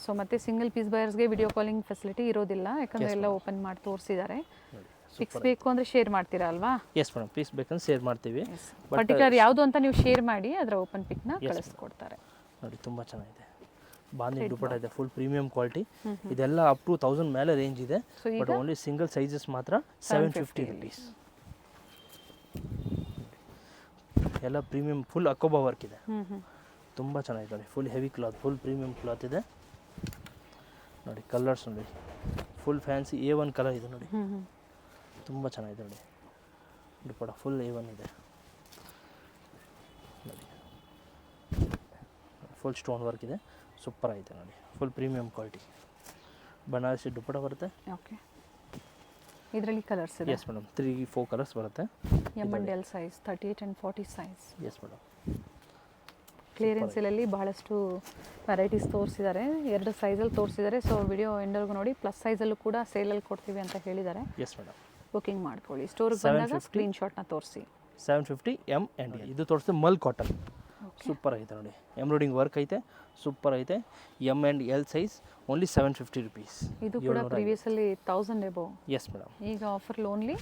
So ಮತ್ತೆ ಸಿಂಗಲ್ ಪೀಸ್ ಬಯರ್ಸ್ಗೆ ವಿಡಿಯೋ ಕಾಲಿಂಗ್ ಫೆಸಿಲಿಟಿ ಇರೋದಿಲ್ಲ, ಯಾಕಂದರೆ ಎಲ್ಲ ಓಪನ್ ಮಾಡಿ ತೋರಿಸಿದ್ದಾರೆ. ಪಿಕ್ಸ್ ಬೇಕು ಅಂದರೆ ಶೇರ್ ಮಾಡ್ತೀರಾ ಅಲ್ವಾ? ಎಸ್ ಮೇಡಮ್, ಪೀಸ್ ಬೇಕಂದ್ರೆ ಶೇರ್ ಮಾಡ್ತೀವಿ. ಪರ್ಟಿಕ್ಯುಲರ್ ಯಾವುದು ಅಂತ ನೀವು ಶೇರ್ ಮಾಡಿ ಅದರ ಓಪನ್ ಪಿಕ್ನ ಕಳಿಸ್ಕೊಡ್ತಾರೆ. ನೋಡಿ, ತುಂಬ ಚೆನ್ನಾಗಿದೆ. ಬಾಂಧಿ ದುಪ್ಪಟ್ಟ ಇದೆ, ಫುಲ್ ಪ್ರೀಮಿಯಂ ಕ್ವಾಲಿಟಿ. ಇದೆಲ್ಲ ಅಪ್ ಟು 1000 ಮೇಲೆ ರೇಂಜ್ ಇದೆ, ಬಟ್ ಓನ್ಲಿ ಸಿಂಗಲ್ ಸೈಜಸ್ ಮಾತ್ರ 750 rupees. ಎಲ್ಲ ಪ್ರೀಮಿಯಂ, ಫುಲ್ ಅಕೋಬಾ ವರ್ಕ್ ಇದೆ, ತುಂಬ ಚೆನ್ನಾಗಿದೆ ನೋಡಿ. Full heavy cloth, full premium cloth ಇದೆ ನೋಡಿ. ಕಲರ್ಸ್ ನೋಡಿ, ಫುಲ್ ಫ್ಯಾನ್ಸಿ A1 ಕಲರ್ ಇದೆ ನೋಡಿ, ತುಂಬ ಚೆನ್ನಾಗಿದೆ ನೋಡಿ. ದುಪ್ಪಟ್ಟ ಫುಲ್ A1 ಇದೆ ನೋಡಿ, ಫುಲ್ ಸ್ಟೋನ್ ವರ್ಕ್ ಇದೆ, ಸೂಪರ್ ಆಗಿದೆ ನೋಡಿ. Full premium quality Banarasi dupatta ಬರುತ್ತೆ. ಓಕೆ, ಇದರಲ್ಲಿ ಕಲರ್ಸ್ ಇದೆ. ಎಸ್ ಮೇಡಮ್, 3-4 ಕಲರ್ಸ್ ಬರುತ್ತೆ. M and L size, 38 and 40 size. Yes madam. Clearance ಸೇಲಲ್ಲಿ ಬಹಳಷ್ಟು ವೆರೈಟೀಸ್ ತೋರಿಸಿದ್ದಾರೆ, 2 ಸೈಜಲ್ಲಿ ತೋರಿಸಿದ್ದಾರೆ. ಸೊ ವಿಡಿಯೋ ಎಂಡರ್ಗೂ ನೋಡಿ, ಪ್ಲಸ್ ಸೈಜಲ್ಲೂ ಕೂಡ ಸೇಲಲ್ಲಿ ಕೊಡ್ತೀವಿ ಅಂತ ಹೇಳಿದ್ದಾರೆ. ಎಸ್ ಮೇಡಮ್, ಬುಕಿಂಗ್ ಮಾಡ್ಕೊಳ್ಳಿ. ಸ್ಟೋರ್ಗೆ ಬಂದಾಗ ಸ್ಕ್ರೀನ್ಶಾಟ್ನ ತೋರಿಸಿ. 750 M and L. ಇದು ತೋರಿಸಿದೆ ಮಲ್ ಕಾಟನ್, ಸೂಪರ್ ಐತೆ ನೋಡಿ. ಎಂಬ್ರಾಯ್ಡಿಂಗ್ ವರ್ಕ್ ಐತೆ, ಸೂಪರ್ ಐತೆ. M and L size only 750 rupees. ಇದು ಕೂಡ ಪ್ರೀವಿಯಸ್ಲಿ 1000 ಎಬೋವ್. ಎಸ್ ಮೇಡಮ್, ಈಗ ಆಫರ್ ಓನ್ಲಿ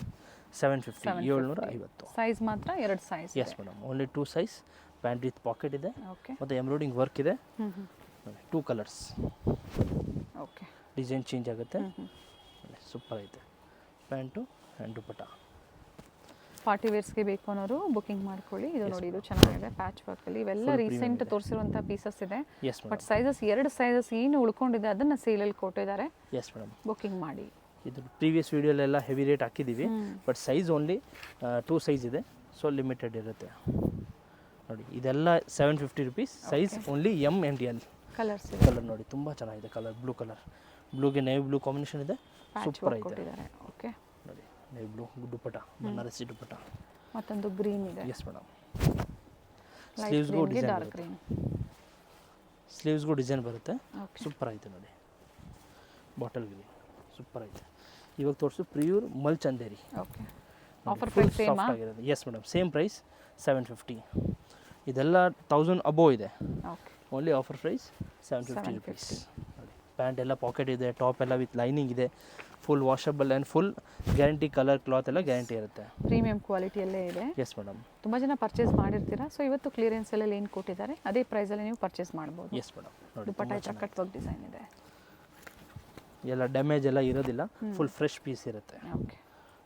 750, 750. ಸೈಜ್ ಮಾತ್ರ 2 size. Yes madam, only 2 size. Pant with pocket ಇದೆ, ಓಕೆ. ಮತ್ತು ಎಂಬ್ರಾಯ್ಡಿಂಗ್ ವರ್ಕ್ ಇದೆ. 2 ಕಲರ್ಸ್, ಓಕೆ. ಡಿಸೈನ್ ಚೇಂಜ್ ಆಗುತ್ತೆ. ಸೂಪರ್ ಐತೆ ಪ್ಯಾಂಟು ಆ್ಯಂಡ್ ದುಪ್ಪಟ್ಟ. ಪಾರ್ಟಿ ವೇರ್ಸ್ಗೆ ಬೇಕು ಅನ್ನೋರು ಬುಕಿಂಗ್ ಮಾಡ್ಕೊಳ್ಳಿ. ಇದು ನೋಡಿ, ಇದು ಚೆನ್ನಾಗಿದೆ ಪ್ಯಾಚ್ ವರ್ಕಲ್ಲಿ. ಇವೆಲ್ಲ ರೀಸೆಂಟ್ ತೋರಿಸಿರುವಂಥ ಪೀಸಸ್ ಇದೆ, ಎಸ್ ಬಟ್ ಮೇಡಮ್. 2 ಸೈಜಸ್ ಏನು ಉಳ್ಕೊಂಡಿದೆ ಅದನ್ನು ಸೇಲಲ್ಲಿ ಕೊಟ್ಟಿದ್ದಾರೆ. ಎಸ್ ಮೇಡಮ್, ಬುಕಿಂಗ್ ಮಾಡಿ. ಇದು ಪ್ರೀವಿಯಸ್ ವೀಡಿಯೋಲೆಲ್ಲ ಹೆವಿ ರೇಟ್ ಹಾಕಿದ್ದೀವಿ, ಬಟ್ ಸೈಜ್ ಓನ್ಲಿ 2 ಸೈಜ್ ಇದೆ, ಸೊ ಲಿಮಿಟೆಡ್ ಇರುತ್ತೆ ನೋಡಿ. ಇದೆಲ್ಲ 750 rupees. ಸೈಜ್ ಓನ್ಲಿ M and L. ಕಲರ್ಸ್ ಇದೆ. ಕಲರ್ ನೋಡಿ, ತುಂಬ ಚೆನ್ನಾಗಿದೆ ಕಲರ್. ಬ್ಲೂ ಕಲರ್, ಬ್ಲೂಗೆ ನೇವಿ ಬ್ಲೂ ಕಾಂಬಿನೇಷನ್ ಇದೆ, ಸೂಪರ್ ಐತೆ ಕೊಟ್ಟಿದ್ದಾರೆ. ಓಕೆ ನೋಡಿ. Navy blue dupatta, Banarasi dupatta. ಮತ್ತೊಂದು ಗ್ರೀನ್ ಇದೆ. Yes madam. ಸ್ಲೀವ್ಸ್ಗೂ ಡಿಸೈನ್ ಡಾರ್ಕ್ ಬರುತ್ತೆ, ಗ್ರೀನ್. ಸ್ಲೀವ್ಸ್ಗೂ ಡಿಸೈನ್ ಬರುತ್ತೆ, ಓಕೆ. ಸೂಪರ್ ಐತೆ ನೋಡಿ. ಬಾಟಲ್ ಗ್ರೀನ್ ಸೂಪರ್ ಐತೆ. ಇವಾಗ ತೋರಿಸು pure mull Chanderi. Okay, offer price same ಆಗಿರೋದು. Yes madam, same price 750. ಇದೆಲ್ಲ 1000 ಅಬೋವ್ ಇದೆ, okay. Only offer price 750 rupees. ನೋಡಿ, ಪ್ಯಾಂಟ್ ಎಲ್ಲ ಪಾಕೆಟ್ ಇದೆ, ಟಾಪ್ ಎಲ್ಲ ವಿತ್ ಲೈನಿಂಗ್ ಇದೆ, full washable and full guarantee. Colour cloth ಎಲ್ಲ ಗ್ಯಾರಂಟಿ ಇರುತ್ತೆ, ಪ್ರೀಮಿಯಂ ಕ್ವಾಲಿಟಿಯಲ್ಲೇ ಇದೆ. Yes madam. ತುಂಬ ಜನ ಪರ್ಚೇಸ್ ಮಾಡಿರ್ತೀರಾ, ಸೊ ಇವತ್ತು ಕ್ಲಿಯರೆನ್ಸ್ ಎಲ್ಲ ಏನು ಕೊಟ್ಟಿದ್ದಾರೆ ಅದೇ ಪ್ರೈಸಲ್ಲಿ ನೀವು ಪರ್ಚೇಸ್ ಮಾಡ್ಬೋದು. Yes madam. ನೋಡಿ, ದುಪ್ಪಟ್ಟ ಕಟ್ ವರ್ಕ್ ಡಿಸೈನ್ ಇದೆ, ಎಲ್ಲ ಡ್ಯಾಮೇಜ್ ಎಲ್ಲ ಇರೋದಿಲ್ಲ, ಫುಲ್ ಫ್ರೆಶ್ ಪೀಸ್ ಇರುತ್ತೆ ಓಕೆ.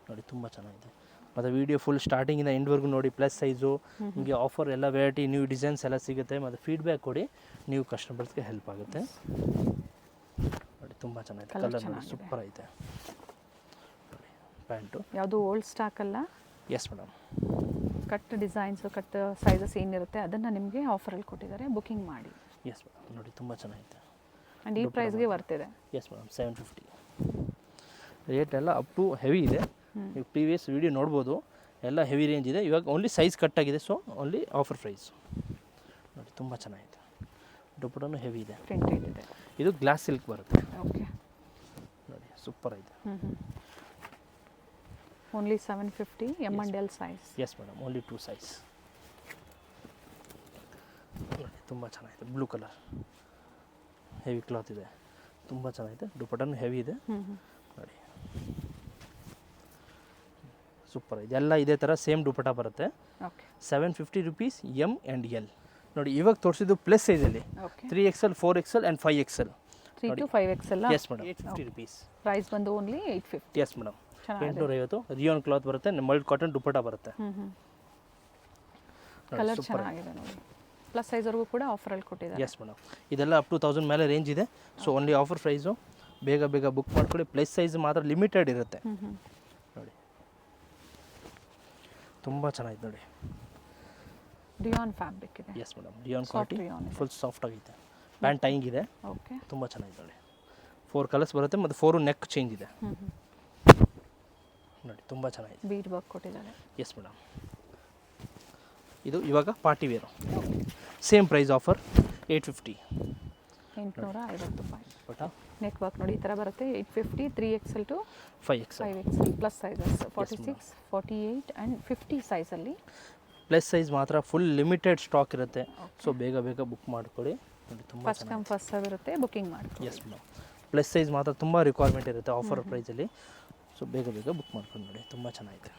ನೋಡಿ, ತುಂಬ ಚೆನ್ನಾಗಿದೆ. ಮತ್ತು ವೀಡಿಯೋ ಫುಲ್ ಸ್ಟಾರ್ಟಿಂಗಿಂದ ಎಂಡ್ವರೆಗೂ ನೋಡಿ. ಪ್ಲಸ್ ಸೈಜು ನಿಮಗೆ ಆಫರ್ ಎಲ್ಲ ವೆರೈಟಿ ನ್ಯೂ ಡಿಸೈನ್ಸ್ ಎಲ್ಲ ಸಿಗುತ್ತೆ. ಮತ್ತು ಫೀಡ್ಬ್ಯಾಕ್ ಕೊಡಿ, ನೀವು ಕಸ್ಟಮರ್ಸ್ಗೆ ಹೆಲ್ಪ್ ಆಗುತ್ತೆ ನೋಡಿ. ತುಂಬ ಚೆನ್ನಾಗಿದೆ ಕಲರ್ ನೋಡಿ, ಸೂಪರ್ ಐತೆ ನೋಡಿ. ಪ್ಯಾಂಟು ಯಾವುದು ಓಲ್ಡ್ ಸ್ಟಾಕ್ ಅಲ್ಲ. Yes madam. Cut designs, cut sizes ಏನಿರುತ್ತೆ ಅದನ್ನು ನಿಮಗೆ ಆಫರಲ್ಲಿ ಕೊಟ್ಟಿದ್ದಾರೆ, ಬುಕಿಂಗ್ ಮಾಡಿ. Yes madam. ನೋಡಿ, ತುಂಬ ಚೆನ್ನಾಗಿದೆ ಆ್ಯಂಡ್ ಈ ಪ್ರೈಸ್ಗೆ ವರ್ತಿದೆ. Yes madam, 750. ರೇಟ್ ಎಲ್ಲ ಅಪ್ ಟು ಹೆವಿ ಇದೆ. ನೀವು ಪ್ರೀವಿಯಸ್ ವೀಡಿಯೋ ನೋಡ್ಬೋದು, ಎಲ್ಲ ಹೆವಿ ರೇಂಜ್ ಇದೆ. ಇವಾಗ ಓನ್ಲಿ ಸೈಜ್ ಕಟ್ ಆಗಿದೆ, ಸೊ ಓನ್ಲಿ ಆಫರ್ ಪ್ರೈಸ್ ನೋಡಿ. ತುಂಬ ಚೆನ್ನಾಗಿದೆ. ದುಪ್ಪಟ್ಟನೂ ಹೆವಿ ಇದೆ. ಪ್ರಿಂಟೆಡ್ ಇದೆ. ಇದು ಗ್ಲಾಸ್ ಸಿಲ್ಕ್ ಬರುತ್ತೆ ಓಕೆ. ನೋಡಿ ಸೂಪರ್ ಇದೆ. Only 750 M and L size. Yes madam, only 2 size. ನೋಡಿ ತುಂಬ ಚೆನ್ನಾಗಿದೆ, ಬ್ಲೂ ಕಲರ್ ಹೆವಿ ಕ್ಲಾತ್ ಇದೆ, ತುಂಬ ಚೆನ್ನಾಗಿದೆ. ದುಪಟ್ಟನು ಹೆವಿ ಇದೆ ನೋಡಿ, ಸೂಪರ್ ಇದೆ. ಎಲ್ಲ ಇದೇ ಥರ ಸೇಮ್ ದುಪಟ್ಟ ಬರುತ್ತೆ. Okay. 750 rupees M and L. ನೋಡಿ ಇವಾಗ ತೋರಿಸಿದ್ದು ಪ್ಲಸ್ ಸೈಜಲ್ಲಿ, okay. 3XL 4XL and 5XL. 3 to 5XL. Yes madam, 850 rupees. Price ಬಂದು only 850. Yes madam, 850. Rayon cloth ಬರುತ್ತೆ, ಮಲ್ಡ್ ಕಾಟನ್ ದುಪಟ್ಟ ಬರುತ್ತೆ. ಕಲರ್ ಚೆನ್ನಾಗಿದೆ ನೋಡಿ. ಪ್ಲಸ್ ಸೈಜ್ವರೆಗೂ ಕೂಡ ಆಫರಲ್ಲಿ ಕೊಟ್ಟಿದ್ದಾರೆ. ಎಸ್ ಮೇಡಮ್, ಇದೆಲ್ಲ ಅಪ್ ಟು 1000 ಮೇಲೆ ರೇಂಜ್ ಇದೆ. ಸೊ ಓನ್ಲಿ ಆಫರ್ ಪ್ರೈಸು, ಬೇಗ ಬೇಗ ಬುಕ್ ಮಾಡ್ಕೊಳ್ಳಿ. ಪ್ಲಸ್ ಸೈಜ್ ಮಾತ್ರ ಲಿಮಿಟೆಡ್ ಇರುತ್ತೆ ನೋಡಿ, ತುಂಬ ಚೆನ್ನಾಗಿದೆ ನೋಡಿ. ರಿಯಾನ್ ಫ್ಯಾಬ್ರಿಕ್ ಇದೆ. Yes madam, rayon quality full soft ಆಗೈತೆ. ಪ್ಯಾಂಟ್ ಟೈಂಗ್ ಇದೆ. ಓಕೆ. ತುಂಬ ಚೆನ್ನಾಗಿದೆ ನೋಡಿ. 4 ಕಲರ್ಸ್ ಬರುತ್ತೆ ಮತ್ತು 4 ನೆಕ್ ಚೇಂಜ್ ಇದೆ ನೋಡಿ, ತುಂಬ ಚೆನ್ನಾಗಿದೆ. ಬೀಡ್ ವರ್ಕ್ ಕೊಟ್ಟಿದ್ದಾರೆ. ಎಸ್ ಮೇಡಮ್, ಇದು ಇವಾಗ party wear. Same price offer 850. 850 ರೂಪಾಯಿ. ಬಟ್ ನೆಕ್ ವರ್ಕ್ ನೋಡಿ ಈ ಥರ ಬರುತ್ತೆ. 850, 3XL to 5XL. 5XL plus sizes 46, 48 and 50 ಸೈಜಲ್ಲಿ. ಪ್ಲಸ್ ಸೈಜ್ ಮಾತ್ರ ಫುಲ್ ಲಿಮಿಟೆಡ್ ಸ್ಟಾಕ್ ಇರುತ್ತೆ. ಸೊ ಬೇಗ ಬೇಗ ಬುಕ್ ಮಾಡ್ಕೊಳ್ಳಿ ನೋಡಿ, ತುಂಬ ಫಸ್ಟ್ ಕಮ್ ಫಸ್ಟ್ ಸರ್ವ್ ಇರುತ್ತೆ, ಬುಕಿಂಗ್ ಮಾಡಿ. ಎಸ್ ಮೇಡಮ್, ಪ್ಲಸ್ ಸೈಜ್ ಮಾತ್ರ ತುಂಬ ರಿಕ್ವೈರ್ಮೆಂಟ್ ಇರುತ್ತೆ ಆಫರ್ ಪ್ರೈಸಲ್ಲಿ. ಸೊ ಬೇಗ ಬೇಗ ಬುಕ್ ಮಾಡ್ಕೊಂಡು ನೋಡಿ, ತುಂಬ ಚೆನ್ನಾಗಿದೆ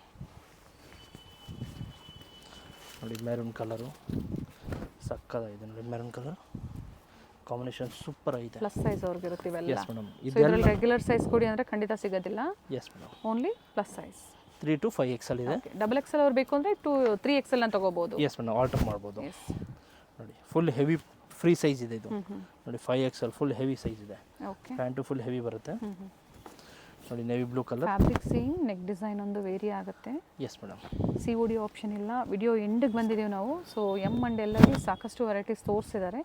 ನೋಡಿ. ಮೆರೂನ್ ಕಲರು ಸಕ್ಕದಾಗಿದೆ ನೋಡಿ, ಮೆರೂನ್ ಕಲರ್ ಕಾಂಬಿನೇಷನ್ ಸೂಪರ್ ಐತೆ. ಪ್ಲಸ್ ಸೈಜ್ ಅವ್ರಿಗೆ ಇರುತ್ತೆ ಇವೆಲ್ಲ. ಎಸ್ ಮೇಡಮ್, ಇದರಲ್ಲಿ ರೆಗ್ಯುಲರ್ ಸೈಜ್ ಕೊಡಿ ಅಂದರೆ ಖಂಡಿತ ಸಿಗೋದಿಲ್ಲ. S madam, only plus size 3 to 5XL ಇದೆ. XXL ಅವ್ರು ಬೇಕು ಅಂದರೆ 3XL ಅಂತ ತಗೋಬೋದು. ಎಸ್ ಮೇಡಮ್, ಆಲ್ಟರ್ ಮಾಡ್ಬೋದು. ಎಸ್ ನೋಡಿ ಫುಲ್ ಹೆವಿ ಫ್ರೀ ಸೈಜ್ ಇದೆ ಇದು ನೋಡಿ. 5XL ಫುಲ್ ಹೆವಿ ಸೈಜ್ ಇದೆ. ಓಕೆ. ಪ್ಯಾಂಟು ಫುಲ್ ಹೆವಿ ಬರುತ್ತೆ ನೋಡಿ. Navy blue colour fabric same, neck design ಒಂದು ವೇರಿ ಆಗುತ್ತೆ. ಎಸ್ ಮೇಡಮ್, COD ಆಪ್ಷನ್ ಇಲ್ಲ. ವಿಡಿಯೋ ಎಂಡಿಗೆ ಬಂದಿದ್ದೀವಿ ನಾವು. ಸೊ ಎಮ್ ಆ್ಯಂಡ್ ಎಲ್ಲಲ್ಲಿ ಸಾಕಷ್ಟು ವೆರೈಟೀಸ್ ತೋರಿಸಿದ್ದಾರೆ.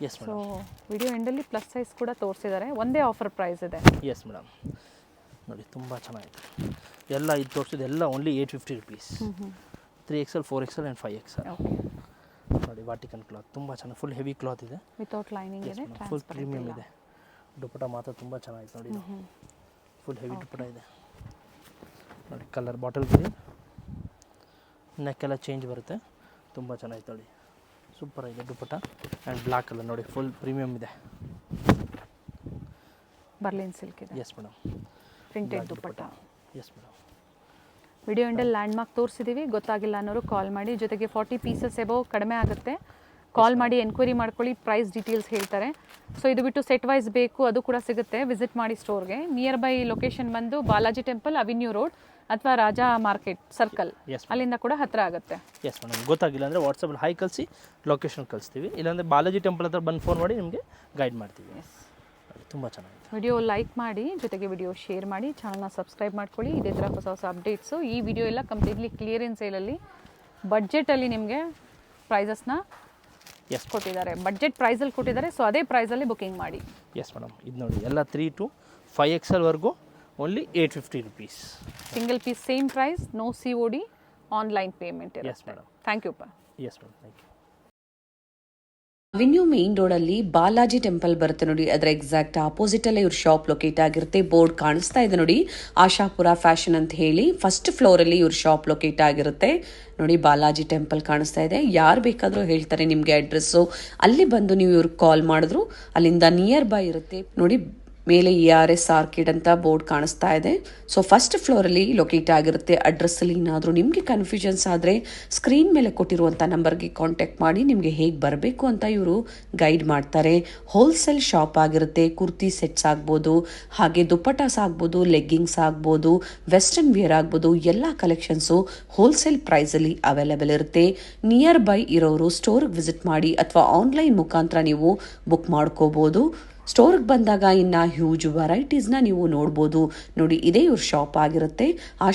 ಎಸ್ ಸೊ ಮೇಡಮ್, ವಿಡಿಯೋ ಎಂಡಲ್ಲಿ ಪ್ಲಸ್ ಸೈಜ್ ಕೂಡ ತೋರಿಸಿದ್ದಾರೆ. ಒಂದೇ ಆಫರ್ ಪ್ರೈಸ್ ಇದೆ. ಎಸ್ ಮೇಡಮ್ ನೋಡಿ, ತುಂಬ ಚೆನ್ನಾಗಿದೆ. ಎಲ್ಲ ಇದು ತೋರಿಸಿದೆ ಎಲ್ಲ only 850 rupees. 3XL 4XL and 5XL. Okay. ನೋಡಿ ವಾಟಿಕನ್ ಕ್ಲಾತ್ ತುಂಬ ಚೆನ್ನಾಗಿ ಫುಲ್ ಹೆವಿ ಕ್ಲಾತ್ ಇದೆ. ವಿತೌಟ್ ಲೈನಿಂಗ್ ಇದೆ, ಫುಲ್ ಪ್ರೀಮಿಯಮ್ ಇದೆ. ದುಪಟ್ಟ ಮಾತ್ರ ತುಂಬ ಚೆನ್ನಾಗಿದೆ ನೋಡಿ, ಫುಲ್ ಹೆವಿ ದುಪಟ್ಟ ಇದೆ ನೋಡಿ. ಕಲರ್ ಬಾಟಲ್ ಗ್ರೀನ್, ನೆಕ್ಕೆಲ್ಲ ಚೇಂಜ್ ಬರುತ್ತೆ, ತುಂಬ ಚೆನ್ನಾಗಿದೆ ನೋಡಿ. ಸೂಪರ್ ಆಗಿದೆ ದುಪಟ್ಟ. ಆ್ಯಂಡ್ ಬ್ಲ್ಯಾಕ್ ಕಲರ್ ನೋಡಿ, ಫುಲ್ ಪ್ರೀಮಿಯಮ್ ಇದೆ. ಬರ್ಲಿನ್ ಸಿಲ್ಕ್ ಇದೆ. Yes madam, printed dupatta. Yes madam, video ಎಂಡಲ್ಲಿ ಲ್ಯಾಂಡ್ ಮಾರ್ಕ್ ತೋರಿಸಿದ್ದೀವಿ. ಗೊತ್ತಾಗಿಲ್ಲ ಅನ್ನೋರು ಕಾಲ್ ಮಾಡಿ. ಜೊತೆಗೆ 40 ಪೀಸಸ್ ಎಬೋ ಕಡಿಮೆ ಆಗುತ್ತೆ. ಕಾಲ್ ಮಾಡಿ ಎನ್ಕ್ವೈರಿ ಮಾಡ್ಕೊಳ್ಳಿ, ಪ್ರೈಸ್ ಡೀಟೇಲ್ಸ್ ಹೇಳ್ತಾರೆ. ಸೊ ಇದು ಬಿಟ್ಟು ಸೆಟ್ ವೈಸ್ ಬೇಕು, ಅದು ಕೂಡ ಸಿಗುತ್ತೆ. ವಿಸಿಟ್ ಮಾಡಿ ಸ್ಟೋರ್ಗೆ. ನಿಯರ್ ಬೈ ಲೊಕೇಶನ್ ಬಂದು ಬಾಲಾಜಿ ಟೆಂಪಲ್, ಅವೆನ್ಯೂ ರೋಡ್ ಅಥವಾ ರಾಜಾ ಮಾರ್ಕೆಟ್ ಸರ್ಕಲ್, ಅಲ್ಲಿಂದ ಕೂಡ ಹತ್ತಿರ ಆಗುತ್ತೆ. ಎಸ್ ಮೇಡಮ್, ಗೊತ್ತಾಗಿಲ್ಲ ಅಂದರೆ ವಾಟ್ಸಪ್ಪಲ್ಲಿ ಹಾಯ್ ಕಳಿಸಿ ಲೊಕೇಶನ್ ಕಳಿಸ್ತೀವಿ. ಇಲ್ಲಾಂದರೆ ಬಾಲಾಜಿ ಟೆಂಪಲ್ ಹತ್ರ ಬಂದು ಫೋನ್ ಮಾಡಿ ನಿಮಗೆ ಗೈಡ್ ಮಾಡ್ತೀವಿ. ತುಂಬ ಚೆನ್ನಾಗಿದೆ. ವಿಡಿಯೋ ಲೈಕ್ ಮಾಡಿ, ಜೊತೆಗೆ ವಿಡಿಯೋ ಶೇರ್ ಮಾಡಿ, ಚಾನಲ್ನ ಸಬ್ಸ್ಕ್ರೈಬ್ ಮಾಡ್ಕೊಳ್ಳಿ. ಇದೇ ಥರ ಹೊಸ ಹೊಸ ಅಪ್ಡೇಟ್ಸು. ಈ ವಿಡಿಯೋ ಎಲ್ಲ ಕಂಪ್ಲೀಟ್ಲಿ ಕ್ಲಿಯರೆನ್ಸ್ ಸೇಲಲ್ಲಿ ಬಡ್ಜೆಟಲ್ಲಿ ನಿಮಗೆ ಪ್ರೈಸಸ್ನ ಕೊಟ್ಟಿದ್ದಾರೆ. ಬಡ್ಜೆಟ್ ಪ್ರೈಸಲ್ಲಿ ಕೊಟ್ಟಿದ್ದಾರೆ. ಸೊ ಅದೇ ಪ್ರೈಸಲ್ಲಿ ಬುಕಿಂಗ್ ಮಾಡಿ. ಎಸ್ ಮೇಡಮ್, ಇದು ನೋಡಿ ಎಲ್ಲ 3 to 5XL ವರೆಗೂ only 850 rupees. Single piece same price, no COD, online payment. Yes madam, thank you. Yes madam, thank you. Avenue main road ಅಲ್ಲಿ ಬಾಲಾಜಿ ಟೆಂಪಲ್ ಬರುತ್ತೆ ನೋಡಿ, ಅದರ ಎಕ್ಸಾಕ್ಟ್ ಆಪೋಸಿಟ್ ಅಲ್ಲೇ ಇವ್ರ ಶಾಪ್ ಲೊಕೇಟ್ ಆಗಿರುತ್ತೆ. ಬೋರ್ಡ್ ಕಾಣಿಸ್ತಾ ಇದೆ ನೋಡಿ, ಆಶಾಪುರ ಫ್ಯಾಷನ್ ಅಂತ ಹೇಳಿ. ಫಸ್ಟ್ ಫ್ಲೋರ್ ಅಲ್ಲಿ ಇವ್ರ ಶಾಪ್ ಲೊಕೇಟ್ ಆಗಿರುತ್ತೆ ನೋಡಿ. ಬಾಲಾಜಿ ಟೆಂಪಲ್ ಕಾಣಿಸ್ತಾ ಇದೆ. ಯಾರು ಬೇಕಾದ್ರೂ ಹೇಳ್ತಾರೆ ನಿಮ್ಗೆ ಅಡ್ರೆಸ್ಸು. ಅಲ್ಲಿ ಬಂದು ನೀವು ಇವ್ರಿಗೆ ಕಾಲ್ ಮಾಡಿದ್ರು ಅಲ್ಲಿಂದ ನಿಯರ್ ಬೈ ಇರುತ್ತೆ ನೋಡಿ. ಮೇಲೆ ERS ಆರ್ಕಿಡ್ ಅಂತ ಬೋರ್ಡ್ ಕಾಣಿಸ್ತಾ ಇದೆ. ಸೊ ಫಸ್ಟ್ ಫ್ಲೋರ್ ಅಲ್ಲಿ ಲೊಕೇಟ್ ಆಗಿರುತ್ತೆ. ಅಡ್ರೆಸ್ ಅಲ್ಲಿ ಏನಾದರೂ ನಿಮಗೆ ಕನ್ಫ್ಯೂಷನ್ಸ್ ಆದರೆ ಸ್ಕ್ರೀನ್ ಮೇಲೆ ಕೊಟ್ಟಿರುವಂಥ ನಂಬರ್ಗೆ ಕಾಂಟ್ಯಾಕ್ಟ್ ಮಾಡಿ ನಿಮಗೆ ಹೇಗೆ ಬರಬೇಕು ಅಂತ ಇವರು ಗೈಡ್ ಮಾಡ್ತಾರೆ. ಹೋಲ್ಸೇಲ್ ಶಾಪ್ ಆಗಿರುತ್ತೆ. ಕುರ್ತಿ ಸೆಟ್ಸ್ ಆಗ್ಬೋದು, ಹಾಗೆ ದುಪ್ಪಟಾಸ್ ಆಗ್ಬೋದು, ಲೆಗ್ಗಿಂಗ್ಸ್ ಆಗ್ಬೋದು, ವೆಸ್ಟರ್ನ್ ವೇರ್ ಆಗ್ಬೋದು, ಎಲ್ಲ ಕಲೆಕ್ಷನ್ಸು ಹೋಲ್ಸೇಲ್ ಪ್ರೈಸಲ್ಲಿ ಅವೈಲೇಬಲ್ ಇರುತ್ತೆ. ನಿಯರ್ ಬೈ ಇರೋರು ಸ್ಟೋರ್ಗೆ ವಿಸಿಟ್ ಮಾಡಿ ಅಥವಾ ಆನ್ಲೈನ್ ಮುಖಾಂತರ ನೀವು ಬುಕ್ ಮಾಡ್ಕೋಬೋದು. ಸ್ಟೋರ್ಗೆ ಬಂದಾಗ ಇನ್ನು ಹ್ಯೂಜ್ ವೆರೈಟೀಸ್ನ ನೀವು ನೋಡ್ಬೋದು ನೋಡಿ. ಇದೇ ಇವ್ರ ಶಾಪ್ ಆಗಿರುತ್ತೆ. ಆ